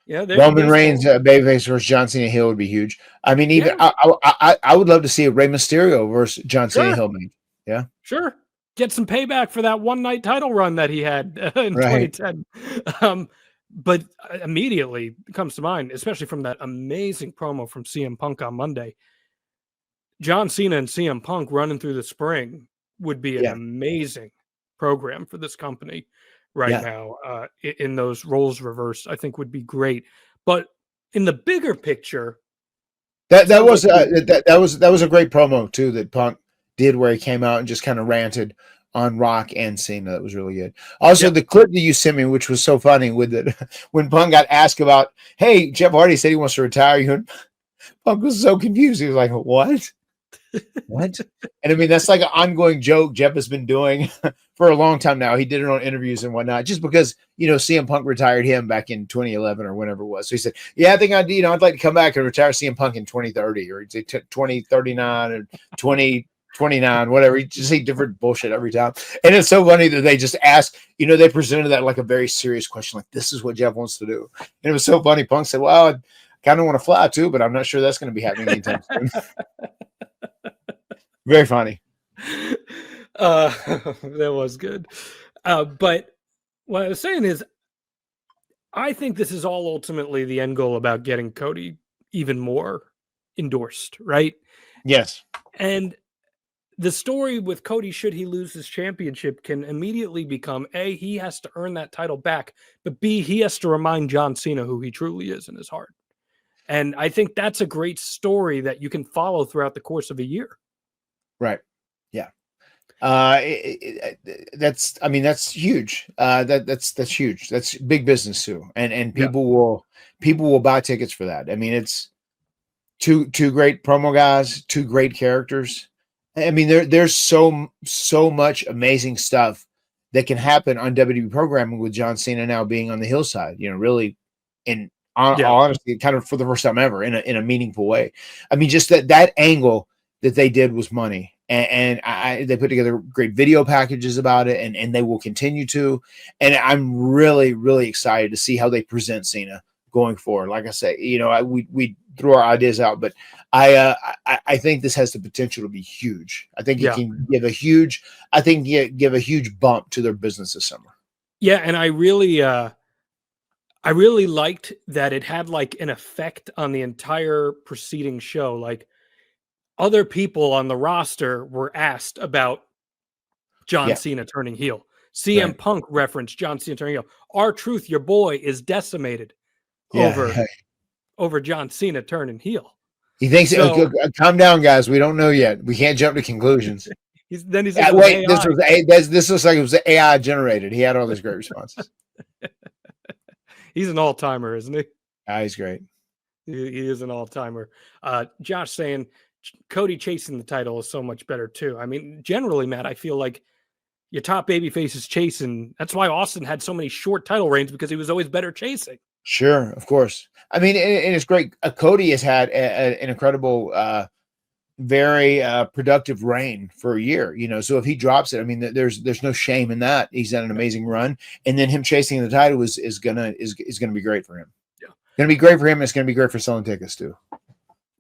Speaker 1: Yeah,
Speaker 2: Roman Reigns babyface versus John Cena heel would be huge. I mean, even I would love to see a Rey Mysterio versus John Cena heel match. Yeah,
Speaker 1: sure. Get some payback for that one night title run that he had in 2010. But immediately comes to mind, especially from that amazing promo from CM Punk on Monday. John Cena and CM Punk running through the spring would be an amazing program for this company right now. In those roles reversed, I think would be great. But in the bigger picture,
Speaker 2: that was a great promo too that Punk did, where he came out and just kind of ranted on Rock and Cena. That was really good. Also, the clip that you sent me, which was so funny, with it when Punk got asked about, hey, Jeff Hardy said he wants to retire. Punk was so confused. He was like, what? What? And I mean, that's like an ongoing joke Jeff has been doing for a long time now. He did it on interviews and whatnot, just because, CM Punk retired him back in 2011 or whenever it was. So he said, yeah, I think I'd like to come back and retire CM Punk in 2030, or he'd say 2039 or 2029, whatever. He just say different bullshit every time. And it's so funny that they just asked, they presented that like a very serious question, like, this is what Jeff wants to do. And it was so funny. Punk said, well, I kind of want to fly too, but I'm not sure that's going to be happening anytime soon. Very funny.
Speaker 1: That was good. But what I was saying is, I think this is all ultimately the end goal about getting Cody even more endorsed, right?
Speaker 2: Yes.
Speaker 1: And the story with Cody, should he lose his championship, can immediately become, A, he has to earn that title back, but B, he has to remind John Cena who he truly is in his heart. And I think that's a great story that you can follow throughout the course of a year.
Speaker 2: Right. Yeah. That's, I mean, that's huge. That's huge. That's big business too. And people will buy tickets for that. I mean, it's two great promo guys, two great characters. I mean, there's so much amazing stuff that can happen on WWE programming with John Cena now being on the hillside, really, and honestly, kind of for the first time ever in a meaningful way. I mean, just that angle that they did was money. And they put together great video packages about it, and they will continue to. And I'm really, really excited to see how they present Cena going forward. Like I say, we threw our ideas out, but I think this has the potential to be huge. I think it can give a huge, give a huge bump to their business this summer.
Speaker 1: Yeah, and I really liked that it had like an effect on the entire preceding show. Like, other people on the roster were asked about John Cena turning heel. CM Punk referenced John Cena turning heel. R-Truth, your boy, is decimated over John Cena turning heel.
Speaker 2: He thinks, calm down, guys. We don't know yet. We can't jump to conclusions.
Speaker 1: Then he said,
Speaker 2: wait, this looks like it was AI generated. He had all these great responses.
Speaker 1: He's an all-timer, isn't he?
Speaker 2: He's great.
Speaker 1: He is an all-timer. Josh saying, Cody chasing the title is so much better too. I mean, generally, Matt, I feel like your top babyface is chasing. That's why Austin had so many short title reigns, because he was always better chasing.
Speaker 2: Sure, of course. I mean, and it's great. Cody has had an incredible, very productive reign for a year. So if he drops it, I mean, there's no shame in that. He's had an amazing run, and then him chasing the title is gonna be great for him. Yeah, gonna be great for him. And it's gonna be great for selling tickets too.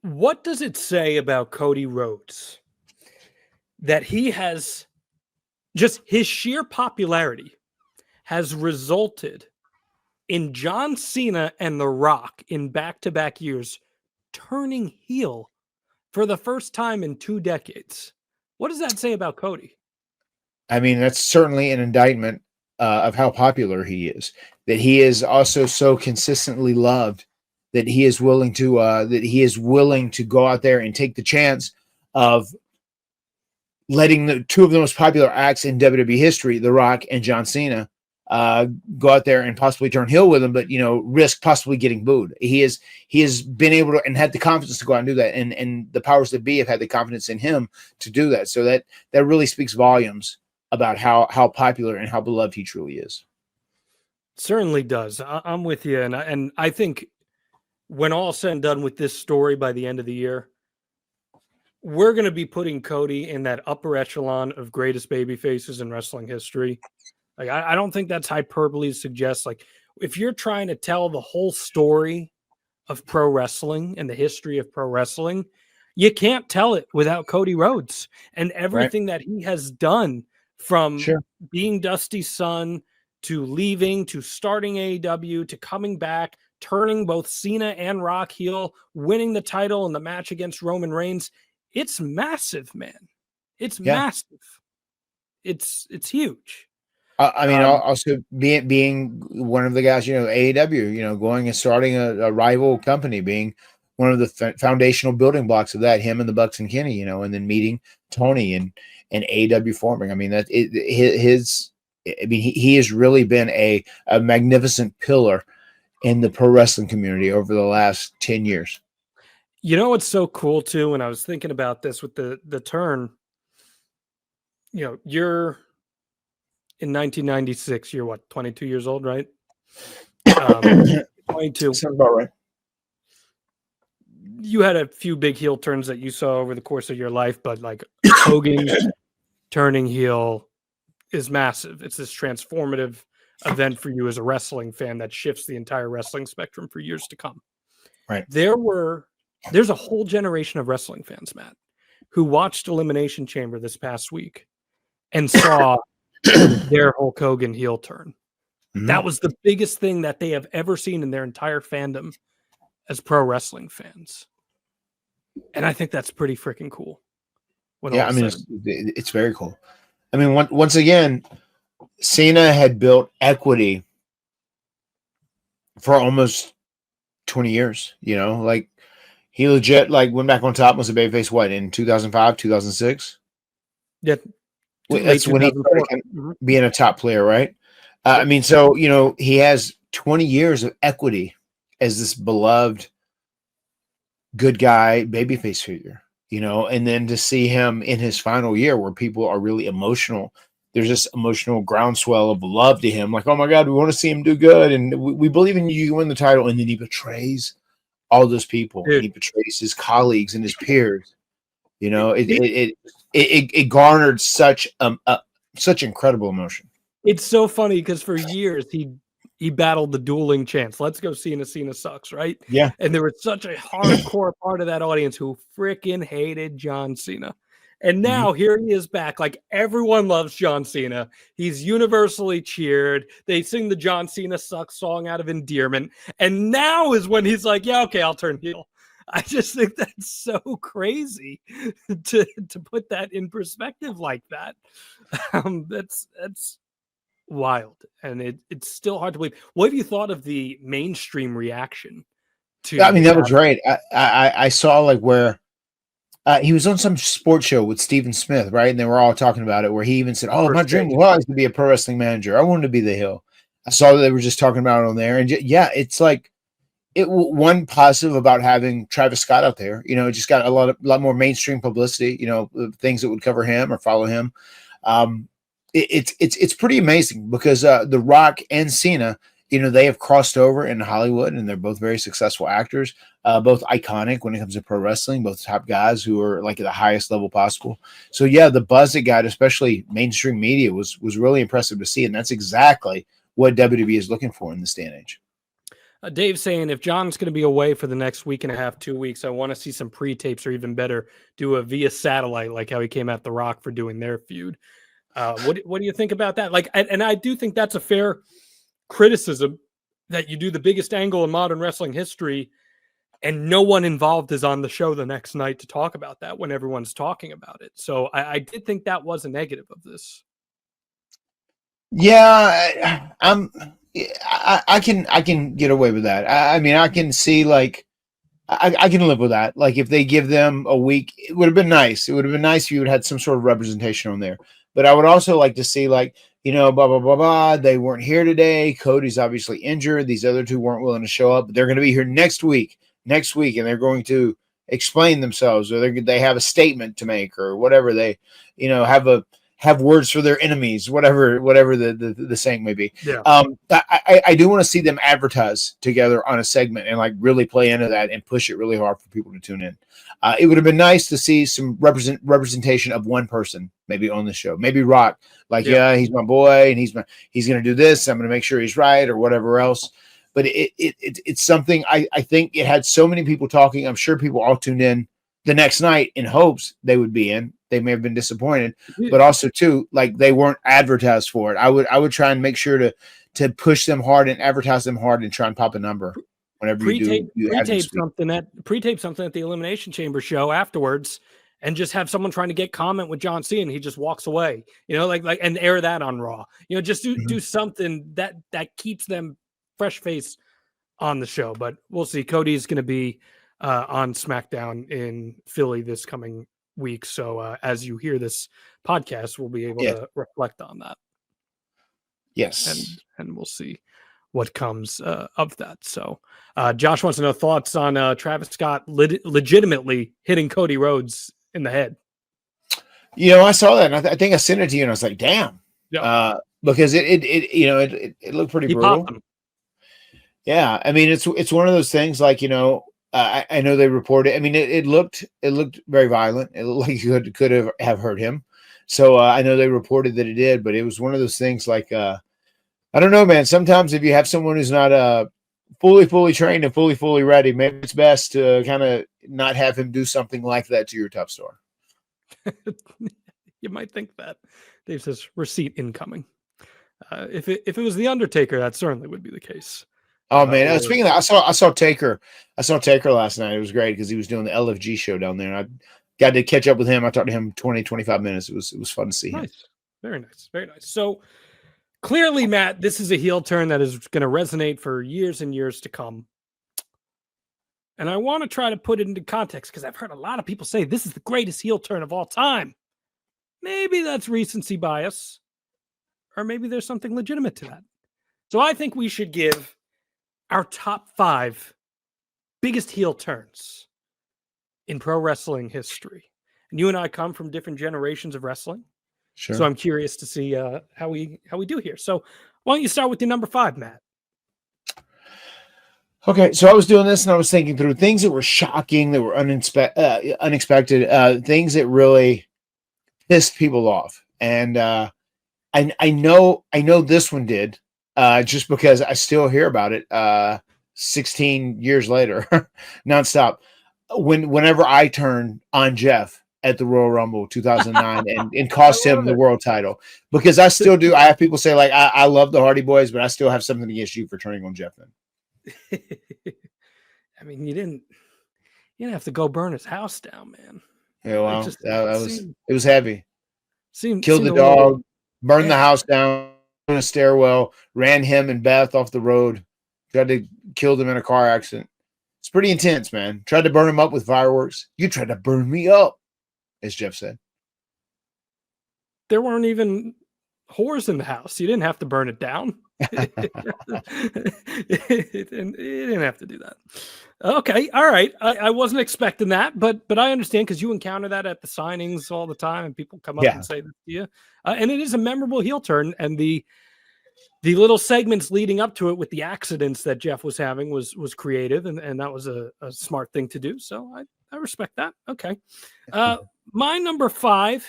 Speaker 1: What does it say about Cody Rhodes that he has just his sheer popularity has resulted in John Cena and The Rock in back-to-back years turning heel for the first time in 2 decades? What does that say about Cody?
Speaker 2: I mean, that's certainly an indictment of how popular he is, that he is also so consistently loved, that he is willing to go out there and take the chance of letting the two of the most popular acts in WWE history, The Rock and John Cena, go out there and possibly turn heel with him, but risk possibly getting booed. He has been able to and had the confidence to go out and do that, and the powers that be have had the confidence in him to do that. So that really speaks volumes about how popular and how beloved he truly is.
Speaker 1: Certainly does. I'm with you, and I think, when all said and done with this story by the end of the year, we're going to be putting Cody in that upper echelon of greatest baby faces in wrestling history. Like, I don't think that's hyperbole to suggest. Like, if you're trying to tell the whole story of pro wrestling and the history of pro wrestling, you can't tell it without Cody Rhodes and everything that he has done, from being Dusty's son to leaving, to starting AEW, to coming back, turning both Cena and Rock heel, winning the title in the match against Roman Reigns. It's massive, man. It's massive. It's huge.
Speaker 2: I mean, also being one of the guys, AEW, going and starting a rival company, being one of the foundational building blocks of that, him and the Bucks and Kenny, and then meeting Tony and AEW forming. I mean, he has really been a magnificent pillar in the pro wrestling community over the last 10 years.
Speaker 1: What's so cool too, when I was thinking about this with the turn, you're in 1996, you're what, 22 years old, right? 22.
Speaker 2: Sounds about right.
Speaker 1: You had a few big heel turns that you saw over the course of your life, but like Hogan turning heel is massive. It's this transformative event for you as a wrestling fan that shifts the entire wrestling spectrum for years to come.
Speaker 2: Right.
Speaker 1: There's a whole generation of wrestling fans, Matt, who watched Elimination Chamber this past week and saw their Hulk Hogan heel turn. Mm-hmm. That was the biggest thing that they have ever seen in their entire fandom as pro wrestling fans. And I think that's pretty freaking cool.
Speaker 2: Yeah, I mean, it's very cool. I mean, once again, Cena had built equity for almost 20 years, like he legit went back on top, was a babyface, what, in 2005, 2006?
Speaker 1: Yeah,
Speaker 2: That's when he started being a top player, right? I mean, so, he has 20 years of equity as this beloved good guy, babyface figure, and then to see him in his final year where people are really emotional. There's this emotional groundswell of love to him. Like, oh my God, we want to see him do good. And we believe in you, you win the title. And then he betrays all those people. And he betrays his colleagues and his peers. It garnered such incredible emotion.
Speaker 1: It's so funny because for years he battled the dueling chants. Let's go Cena. Cena sucks, right?
Speaker 2: Yeah.
Speaker 1: And there was such a hardcore part of that audience who freaking hated John Cena. And now here he is back. Like, everyone loves John Cena. He's universally cheered. They sing the John Cena sucks song out of endearment. And now is when he's like, yeah, okay, I'll turn heel. I just think that's so crazy to put that in perspective like that. That's wild. And it's still hard to believe. What have you thought of the mainstream reaction to?
Speaker 2: I mean, that was great. I saw like where he was on some sports show with Steven Smith, right? And they were all talking about it, where he even said, my dream was to be a pro wrestling manager. I wanted to be the heel. I saw that they were just talking about it on there. And yeah, it's like one positive about having Travis Scott out there, it just got a lot more mainstream publicity, things that would cover him or follow him. It's pretty amazing because The Rock and Cena, they have crossed over in Hollywood, and they're both very successful actors, both iconic when it comes to pro wrestling, both top guys who are like at the highest level possible. So yeah, the buzz it got, especially mainstream media, was really impressive to see, and that's exactly what WWE is looking for in this day and age.
Speaker 1: Dave's saying, if John's going to be away for the next week and a half, 2 weeks, I want to see some pre-tapes, or even better, do a via satellite, like how he came at The Rock for doing their feud. What do you think about that? Like, and I do think that's a fair criticism, that you do the biggest angle in modern wrestling history and no one involved is on the show the next night to talk about that when everyone's talking about it. So I did think that was a negative of this.
Speaker 2: Yeah, I can get away with that. I mean, I can see, like, I can live with that. Like, if they give them a week, it would have been nice. It would have been nice if you had some sort of representation on there. But I would also like to see, like, blah, blah, blah, blah. They weren't here today. Cody's obviously injured. These other two weren't willing to show up. But they're going to be here next week, and they're going to explain themselves, or they have a statement to make, or whatever. They, have words for their enemies, whatever the saying may be.
Speaker 1: Yeah.
Speaker 2: I do want to see them advertise together on a segment and like really play into that and push it really hard for people to tune in. It would have been nice to see some representation of one person maybe on the show. Maybe Rock, like, yeah, he's my boy and he's going to do this. I'm going to make sure he's right, or whatever else. But it's something I think it had so many people talking. I'm sure people all tuned in the next night in hopes they would be in. They may have been disappointed, but also too, like, they weren't advertised for it. I would try and make sure to push them hard and advertise them hard and try and pop a number whenever you pre-tape
Speaker 1: something at the Elimination Chamber show afterwards, and just have someone trying to get comment with John Cena and he just walks away, and air that on Raw. Just do something that keeps them fresh face on the show. But we'll see. Cody's going to be on SmackDown in Philly this coming week, so as you hear this podcast, we'll be able to reflect on that.
Speaker 2: Yes,
Speaker 1: and we'll see what comes of that. So Josh wants to know thoughts on Travis Scott legitimately hitting Cody Rhodes in the head.
Speaker 2: I saw that, and I think I sent it to you, and I was like, damn. Because it looked pretty brutal. Yeah, I mean, it's one of those things, like, I know they reported. I mean, it looked very violent. It looked like you could have hurt him. So I know they reported that it did, but it was one of those things, like, I don't know, man. Sometimes if you have someone who's not fully trained and fully ready, maybe it's best to kind of not have him do something like that to your top star.
Speaker 1: You might think that. Dave says receipt incoming. If it was the Undertaker, that certainly would be the case.
Speaker 2: Oh man! Speaking of that, I saw Taker. I saw Taker last night. It was great because he was doing the LFG show down there. And I got to catch up with him. I talked to him 20-25 minutes. It was fun to see him.
Speaker 1: Very nice. So clearly, Matt, this is a heel turn that is going to resonate for years and years to come. And I want to try to put it into context, because I've heard a lot of people say this is the greatest heel turn of all time. maybe that's recency bias, or maybe there's something legitimate to that. So I think we should give our top 5 biggest heel turns in pro wrestling history. And you and I come from different generations of wrestling.
Speaker 2: Sure.
Speaker 1: So I'm curious to see how we do here. So why don't you start with your number 5, Matt?
Speaker 2: Okay, so I was doing this and I was thinking through things that were shocking, that were unexpected, things that really pissed people off. And I know this one did, just because I still hear about it 16 years later, nonstop. Whenever I turn on Jeff at the Royal Rumble 2009 and cost him the world title, because I still do. I have people say like, I love the Hardy Boys, but I still have something against you for turning on Jeff then.
Speaker 1: I mean, you didn't have to go burn his house down, man.
Speaker 2: Yeah, well, it was heavy. Killed the
Speaker 1: dog,
Speaker 2: little, burned the house down in a stairwell, ran him and Beth off the road, tried to kill them in a car accident. It's pretty intense, man. Tried to burn him up with fireworks. You tried to burn me up, as Jeff said.
Speaker 1: There weren't even whores in the house. You didn't have to burn it down. You didn't have to do that. Okay, all right. I wasn't expecting that, but I understand, because you encounter that at the signings all the time, and people come up and say this to you. And it is a memorable heel turn, and the little segments leading up to it with the accidents that Jeff was having was creative, and that was a smart thing to do. So I respect that. Okay. My number 5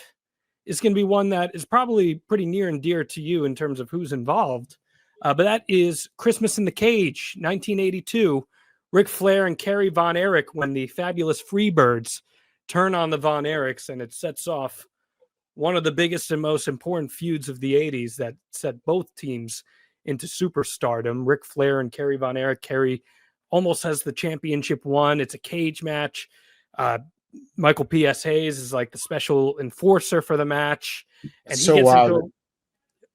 Speaker 1: is going to be one that is probably pretty near and dear to you in terms of who's involved. But that is Christmas in the Cage, 1982. Ric Flair and Kerry Von Erich, when the fabulous Freebirds turn on the Von Erichs, and it sets off one of the biggest and most important feuds of the 80s that set both teams into superstardom. Ric Flair and Kerry Von Erich. Kerry almost has the championship won. It's a cage match. Michael P.S. Hayes is like the special enforcer for the match. And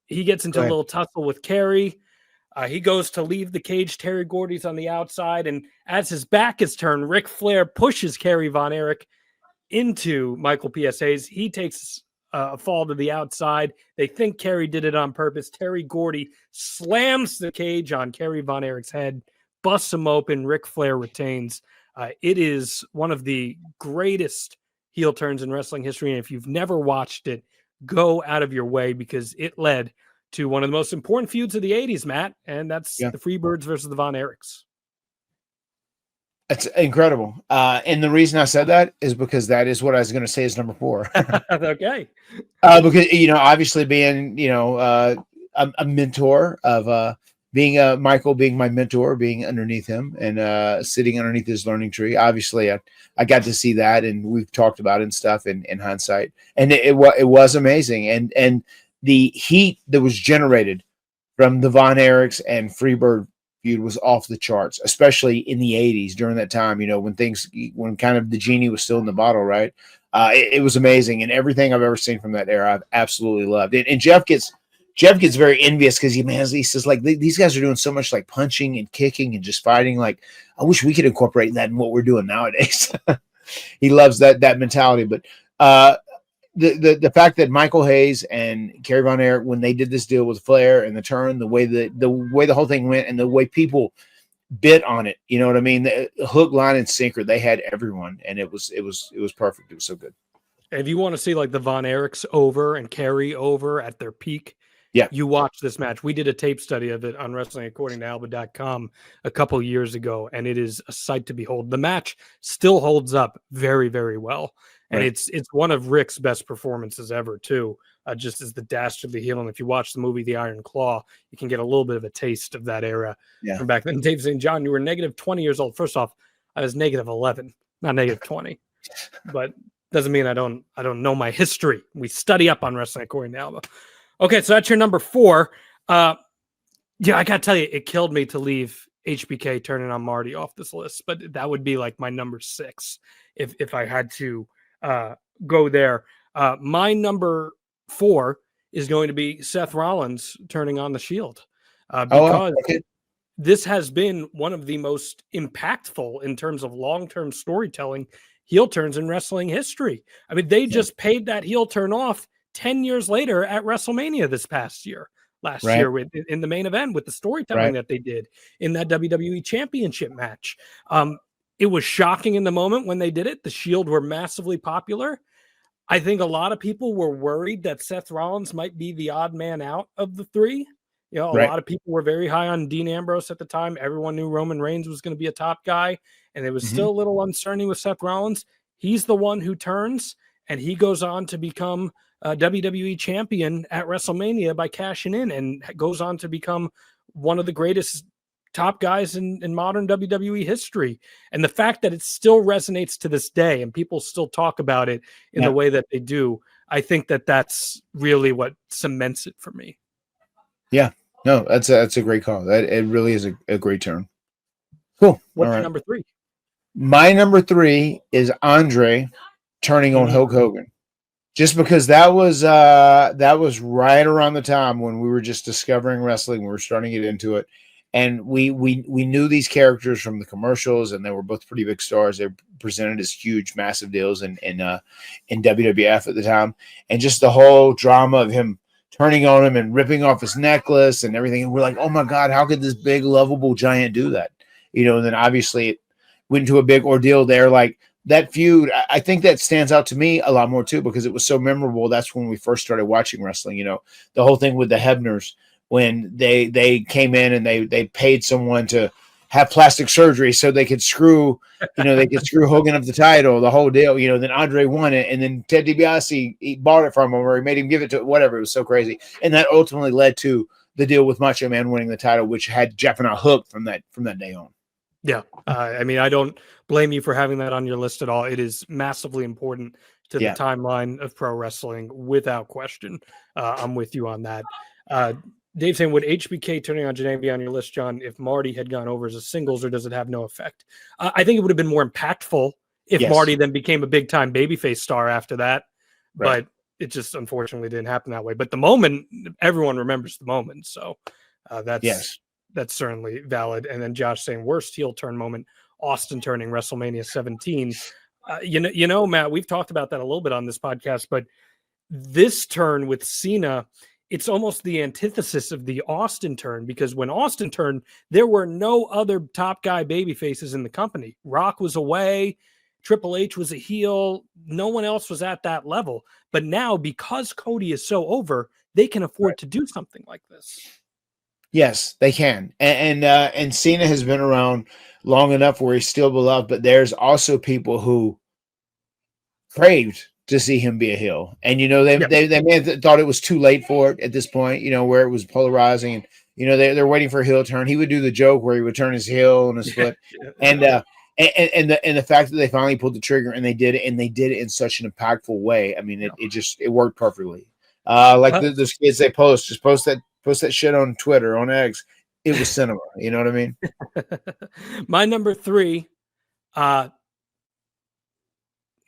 Speaker 1: he gets into a little tussle with Kerry. He goes to leave the cage. Terry Gordy's on the outside. And as his back is turned, Ric Flair pushes Kerry Von Erich into Michael P.S. Hayes. He takes a fall to the outside. They think Kerry did it on purpose. Terry Gordy slams the cage on Kerry Von Erich's head, busts him open. Ric Flair retains. It is one of the greatest heel turns in wrestling history. And if you've never watched it, go out of your way, because it led to one of the most important feuds of the 80s, Matt. And that's the Freebirds versus the Von Erichs.
Speaker 2: That's incredible. And the reason I said that is because that is what I was going to say is number 4.
Speaker 1: Okay.
Speaker 2: Because, obviously being, a mentor of being Michael, being my mentor, being underneath him and sitting underneath his learning tree. Obviously, I got to see that, and we've talked about it and stuff in hindsight. And it was amazing. And the heat that was generated from the Von Erichs and Freebird feud was off the charts, especially in the 80s during that time, when kind of the genie was still in the bottle, right? It was amazing. And everything I've ever seen from that era, I've absolutely loved. And Jeff gets very envious because he says, like, these guys are doing so much like punching and kicking and just fighting. Like, I wish we could incorporate that in what we're doing nowadays. He loves that mentality. But the fact that Michael Hayes and Kerry Von Erich, when they did this deal with Flair and the turn, the way the whole thing went, and the way people bit on it, you know what I mean? The hook, line, and sinker, they had everyone, and it was perfect. It was so good.
Speaker 1: If you want to see like the Von Erichs over and Kerry over at their peak, you watch this match. We did a tape study of it on WrestlingAccordingToAlba.com a couple years ago, and it is a sight to behold. The match still holds up very, very well. And it's one of Rick's best performances ever, too, just as the dastardly heel. And if you watch the movie The Iron Claw, you can get a little bit of a taste of that era from back then. Dave saying, John, you were negative 20 years old. First off, I was negative 11, not negative 20. But doesn't mean I don't know my history. We study up on Wrestling According to Alba. Okay, so that's your number 4. I got to tell you, it killed me to leave HBK turning on Marty off this list. But that would be like my number 6 if I had to go there. My number 4 is going to be Seth Rollins turning on the Shield, because this has been one of the most impactful in terms of long-term storytelling heel turns in wrestling history. I mean, they just paid that heel turn off 10 years later at WrestleMania this past year, last
Speaker 2: Right.
Speaker 1: year in the main event with the storytelling that they did in that WWE Championship match. It was shocking in the moment when they did it. The Shield were massively popular. I think a lot of people were worried that Seth Rollins might be the odd man out of the three. You know, a lot of people were very high on Dean Ambrose at the time. Everyone knew Roman Reigns was going to be a top guy, and it was still a little uncertain with Seth Rollins. He's the one who turns, and he goes on to become a WWE champion at WrestleMania by cashing in, and goes on to become one of the greatest top guys in modern WWE history. And the fact that it still resonates to this day and people still talk about it in the way that they do, I think that that's really what cements it for me.
Speaker 2: Yeah, no, that's a great call. That it really is a great turn. Cool.
Speaker 1: What's your number 3?
Speaker 2: My number 3 is Andre turning on Hulk Hogan. Just because that was right around the time when we were just discovering wrestling, we were starting to get into it. And we knew these characters from the commercials, and they were both pretty big stars. They were presented as huge, massive deals in WWF at the time. And just the whole drama of him turning on him and ripping off his necklace and everything. And we're like, oh my God, how could this big, lovable giant do that? You know, and then obviously it went into a big ordeal there. Like that feud, I think that stands out to me a lot more too, because it was so memorable. That's when we first started watching wrestling, you know, the whole thing with the Hebners, when they came in and they paid someone to have plastic surgery so they could screw Hogan of the title, the whole deal, you know. Then Andre won it, and then Ted DiBiase, he bought it from him, or he made him give it to whatever. It was so crazy, and that ultimately led to the deal with Macho Man winning the title, which had Jeff and I hooked from that day on.
Speaker 1: Yeah, I mean, I don't blame you for having that on your list at all. It is massively important to the timeline of pro wrestling, without question. I'm with you on that. Dave saying, would HBK turning on Janae be on your list, John, if Marty had gone over as a singles, or does it have no effect? I think it would have been more impactful if Marty then became a big-time babyface star after that, but it just unfortunately didn't happen that way. But the moment, everyone remembers the moment, so that's certainly valid. And then Josh saying, worst heel turn moment, Austin turning WrestleMania 17. You know, Matt, we've talked about that a little bit on this podcast, but this turn with Cena, it's almost the antithesis of the Austin turn, because when Austin turned, there were no other top guy baby faces in the company. Rock was away. Triple H was a heel. No one else was at that level. But now, because Cody is so over, they can afford to do something like this.
Speaker 2: Yes, they can. And Cena has been around long enough where he's still beloved, but there's also people who craved to see him be a heel. And, you know, they may have thought it was too late for it at this point, you know, where it was polarizing. And, you know, they're waiting for a heel turn. He would do the joke where he would turn his heel on his foot. And the fact that they finally pulled the trigger and they did it, and they did it in such an impactful way. I mean, it worked perfectly. Like those kids, they post that shit on Twitter, on X. It was cinema. You know what I mean?
Speaker 1: My number 3, Mr.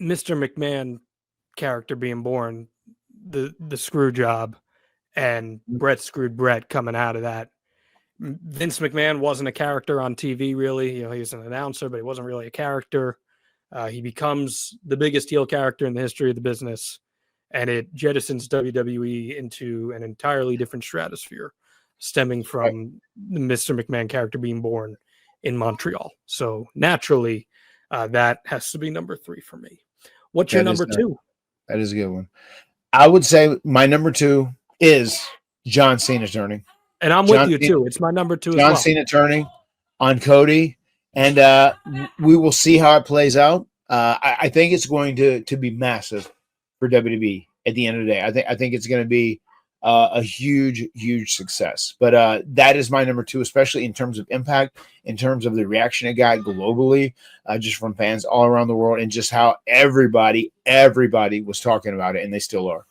Speaker 1: McMahon character being born, the screw job, and Brett screwed Brett coming out of that. Vince McMahon wasn't a character on TV, really. You know, he was an announcer, but he wasn't really a character. He becomes the biggest heel character in the history of the business, and it jettisons WWE into an entirely different stratosphere, stemming from the Mr. McMahon character being born in Montreal. So naturally, that has to be number 3 for me. What's your number 2?
Speaker 2: That is a good one. I would say my number 2 is John Cena turning.
Speaker 1: And I'm with you too. It's my number 2 as well.
Speaker 2: John Cena turning on Cody, and we will see how it plays out. I think it's going to be massive for WWE at the end of the day. I think it's going to be a huge success. But that is my number 2, especially in terms of impact, in terms of the reaction it got globally, just from fans all around the world, and just how everybody was talking about it, and they still are.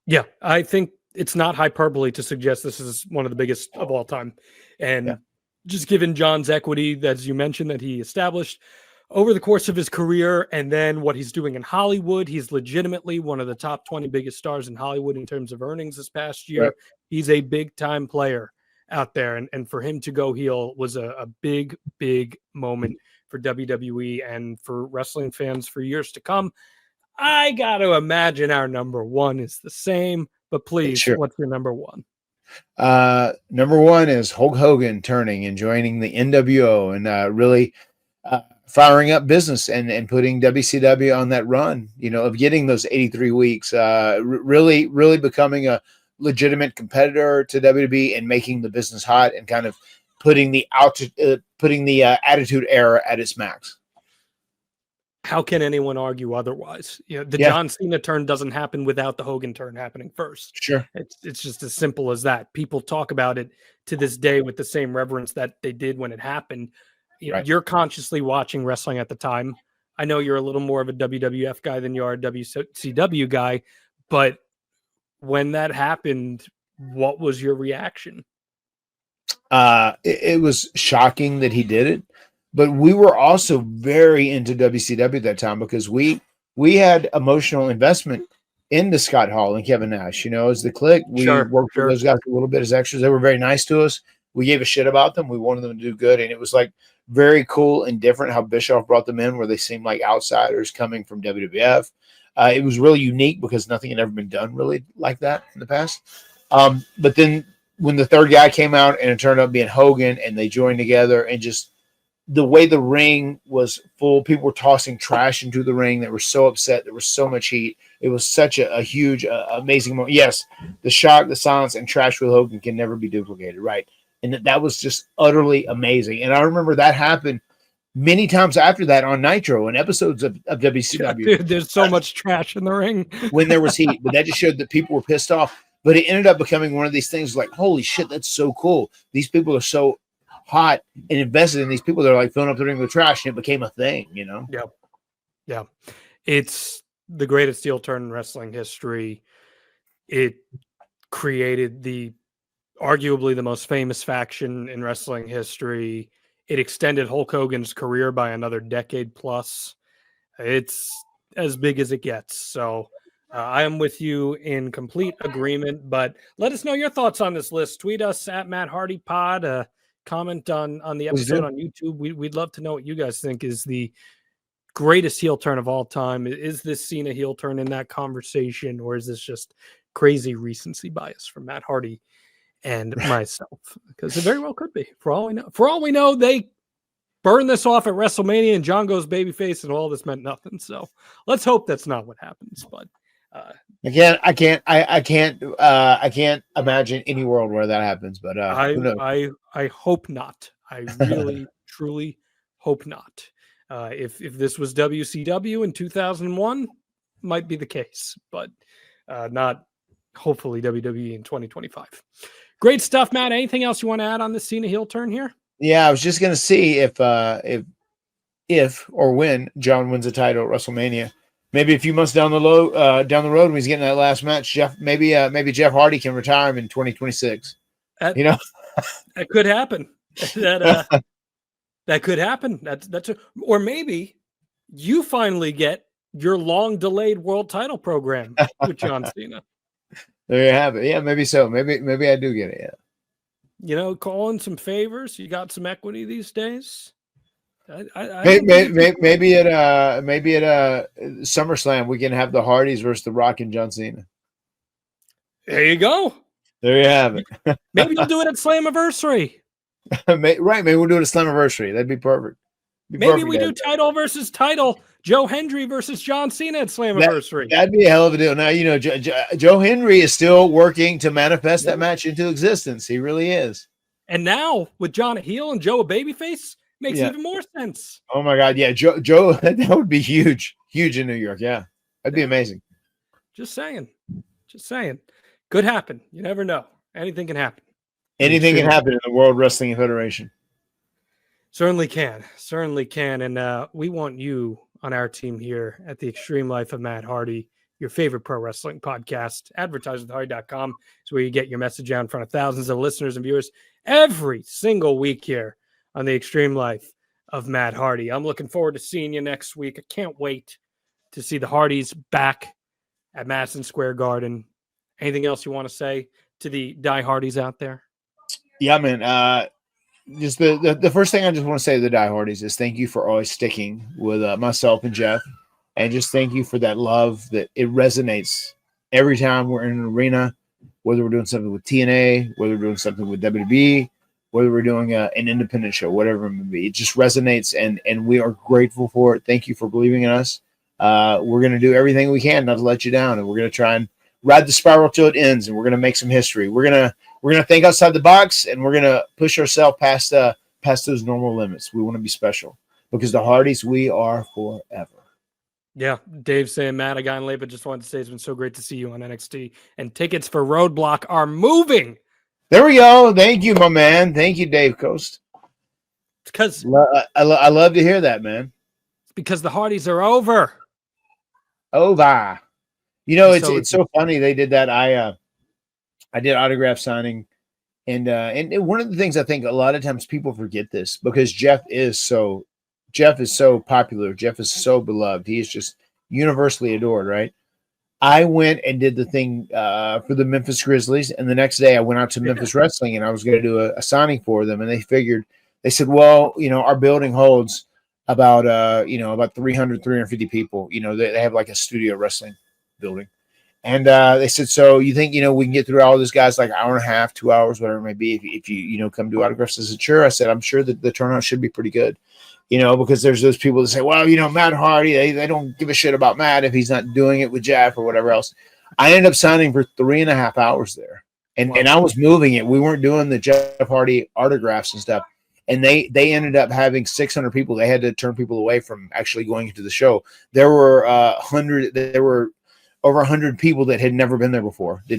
Speaker 2: Yeah,
Speaker 1: I think it's not hyperbole to suggest this is one of the biggest of all time. And just given John's equity, as you mentioned, that he established over the course of his career, and then what he's doing in Hollywood, he's legitimately one of the top 20 biggest stars in Hollywood in terms of earnings this past year. Right. He's a big-time player out there, and for him to go heel was a big moment for WWE and for wrestling fans for years to come. I got to imagine our number one is the same, but please,
Speaker 2: Sure.
Speaker 1: what's your number one?
Speaker 2: Number one is Hulk Hogan turning and joining the NWO and really firing up business and putting WCW on that run, of getting those 83 weeks, really becoming a legitimate competitor to WWE and making the business hot and kind of putting the Attitude Era at its max.
Speaker 1: How can anyone argue otherwise? John Cena turn doesn't happen without the Hogan turn happening first.
Speaker 2: Sure.
Speaker 1: It's just as simple as that. People talk about it to this day with the same reverence that they did when it happened.
Speaker 2: Right.
Speaker 1: You're consciously watching wrestling at the time. I know you're a little more of a WWF guy than you are a WCW guy, but when that happened, what was your reaction?
Speaker 2: It was shocking that he did it. But we were also very into WCW at that time because we had emotional investment into Scott Hall and Kevin Nash. As the Clique, we worked with those guys a little bit as extras. They were very nice to us. We gave a shit about them. We wanted them to do good. And it was like very cool and different how Bischoff brought them in where they seemed like outsiders coming from WWF. It was really unique because nothing had ever been done really like that in the past. But then when the third guy came out and it turned out being Hogan and they joined together and just the way the ring was full, people were tossing trash into the ring. They were so upset. There was so much heat. It was such a huge, amazing moment. Yes, the shock, the silence, and trash with Hogan can never be duplicated, right? And that was just utterly amazing. And I remember that happened many times after that on Nitro and episodes of WCW.
Speaker 1: Dude, there's so much trash in the ring.
Speaker 2: When there was heat. But that just showed that people were pissed off. But it ended up becoming one of these things like, holy shit, that's so cool. These people are so hot and invested in these people that are like filling up the ring with trash, and it became a thing,
Speaker 1: Yeah. It's the greatest heel turn in wrestling history. It created arguably the most famous faction in wrestling history. It extended Hulk Hogan's career by another decade plus. It's as big as it gets. So I am with you in complete agreement, but let us know your thoughts on this list. Tweet us at MattHardyPod. Comment on the episode on YouTube. We'd love to know what you guys think is the greatest heel turn of all time. Is this Cena heel turn in that conversation, or is this just crazy recency bias from Matt Hardy and myself? Because it very well could be. For all we know, they burn this off at WrestleMania and John goes babyface and all this meant nothing. So let's hope that's not what happens. But
Speaker 2: I can't imagine any world where that happens, but
Speaker 1: I hope not. I really truly hope not. If this was WCW in 2001, might be the case, but not hopefully WWE in 2025. Great stuff, Matt. Anything else you want to add on the Cena heel turn here?
Speaker 2: Yeah, I was just gonna see if or when John wins a title at WrestleMania. Maybe a few months down the road when he's getting that last match, maybe Jeff Hardy can retire him in 2026.
Speaker 1: That could happen. That could happen. Or maybe you finally get your long delayed world title program with John Cena.
Speaker 2: There you have it. Yeah, maybe so. Maybe I do get it. Yeah.
Speaker 1: Call in some favors. You got some equity these days.
Speaker 2: Maybe at SummerSlam we can have the Hardys versus The Rock and John Cena.
Speaker 1: There you go.
Speaker 2: There you have it.
Speaker 1: Maybe you'll do it at Slammiversary.
Speaker 2: Right, maybe we'll do it at Slammiversary. That'd be perfect.
Speaker 1: Maybe we do title versus title. Joe Hendry versus John Cena at Slammiversary.
Speaker 2: That'd be a hell of a deal. Now, Joe Hendry is still working to manifest that match into existence. He really is.
Speaker 1: And now with John a heel and Joe a babyface, makes even more sense.
Speaker 2: Oh my God. Yeah. Joe, that would be huge in New York. Yeah. That'd be amazing.
Speaker 1: Just saying. Could happen. You never know. Anything can happen.
Speaker 2: Anything can happen in the World Wrestling Federation.
Speaker 1: Certainly can. And we want you on our team here at the Extreme Life of Matt Hardy, your favorite pro wrestling podcast. advertisewithhardy.com is where you get your message out in front of thousands of listeners and viewers every single week here on the Extreme Life of Matt Hardy. I'm looking forward to seeing you next week. I can't wait to see the Hardys back at Madison Square Garden. Anything else you want to say to the Die Hardys out there?
Speaker 2: Yeah, man. Just the first thing I just want to say to the Die Hardys is thank you for always sticking with myself and Jeff And just thank you for that love that it resonates every time we're in an arena, whether we're doing something with TNA, whether we're doing something with WWE, whether we're doing an independent show, whatever it may be. It just resonates, and we are grateful for it. Thank you for believing in us. We're going to do everything we can not to let you down, and we're going to try and ride the spiral till it ends, and we're going to make some history. We're going to think outside the box, and we're going to push ourselves past those normal limits. We want to be special because the Hardys, we are forever.
Speaker 1: Yeah, Dave saying, Matt, a guy in Lapa just wanted to say it's been so great to see you on NXT, and tickets for Roadblock are moving.
Speaker 2: There we go. Thank you, my man. Thank you, Dave Coast.
Speaker 1: It's because
Speaker 2: I love to hear that, man.
Speaker 1: It's because the Hardys are over.
Speaker 2: Over. You know, it's so funny they did that. I did autograph signing, and one of the things I think a lot of times people forget this because Jeff is so popular. Jeff is so beloved. He is just universally adored, right? I went and did the thing for the Memphis Grizzlies, and the next day I went out to Memphis Wrestling, and I was going to do a signing for them, and they said, well, our building holds about 300, 350 people. They have like a studio wrestling building. And they said, so you think, we can get through all these guys like an hour and a half, 2 hours, whatever it may be, if you come do autographs? I said, sure. I said, I'm sure that the turnout should be pretty good, because there's those people that say, well, Matt Hardy, they don't give a shit about Matt if he's not doing it with Jeff or whatever else. I ended up signing for 3.5 hours there. And I was moving it. We weren't doing the Jeff Hardy autographs and stuff. And they ended up having 600 people. They had to turn people away from actually going into the show. There were over 100 people that had never been there before. They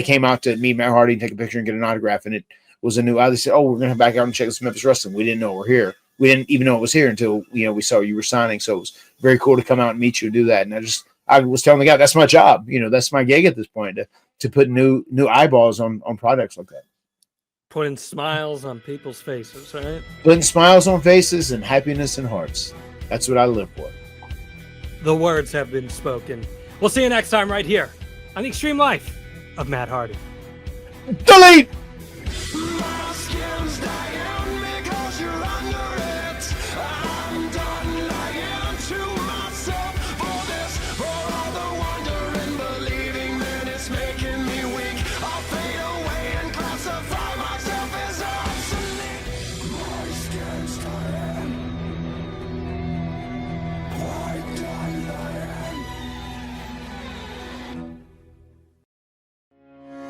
Speaker 2: came out to meet Matt Hardy and take a picture and get an autograph. And it was a new out. They said, oh, we're going to back out and check this Memphis Wrestling. We didn't know we're here. We didn't even know it was here until, we saw you were signing. So it was very cool to come out and meet you and do that. And I was telling the guy, that's my job. That's my gig at this point to put new eyeballs on products like that.
Speaker 1: Putting smiles on people's faces, right?
Speaker 2: Putting smiles on faces and happiness in hearts. That's what I live for.
Speaker 1: The words have been spoken. We'll see you next time right here on the Extreme Life of Matt Hardy.
Speaker 2: Delete!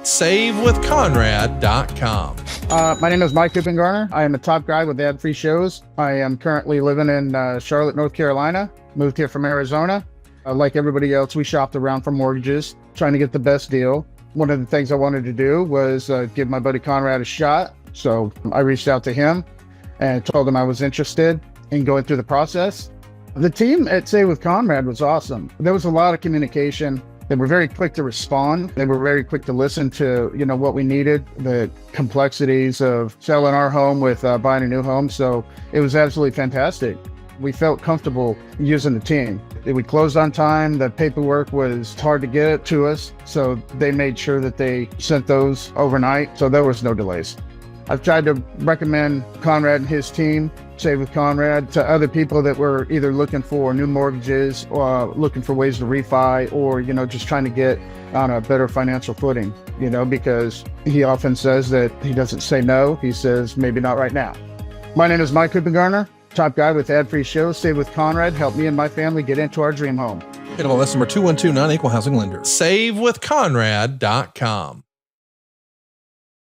Speaker 4: SaveWithConrad.com.
Speaker 5: My name is Mike Garner. I am a top guy with ad-free shows. I am currently living in Charlotte, North Carolina. Moved here from Arizona. Like everybody else, we shopped around for mortgages, trying to get the best deal. One of the things I wanted to do was give my buddy Conrad a shot. So I reached out to him and told him I was interested in going through the process. The team at Save with Conrad was awesome. There was a lot of communication. They were very quick to respond. They were very quick to listen to, what we needed, the complexities of selling our home with buying a new home. So it was absolutely fantastic. We felt comfortable using the team. We closed on time. The paperwork was hard to get it to us. So they made sure that they sent those overnight. So there was no delays. I've tried to recommend Conrad and his team, Save with Conrad, to other people that were either looking for new mortgages or looking for ways to refi or, just trying to get on a better financial footing, because he often says that he doesn't say no. He says, maybe not right now. My name is Mike Garner, top guy with ad-free shows. Save with Conrad helped me and my family get into our dream home.
Speaker 4: Available lesson number 212, non-equal housing lender. SaveWithConrad.com.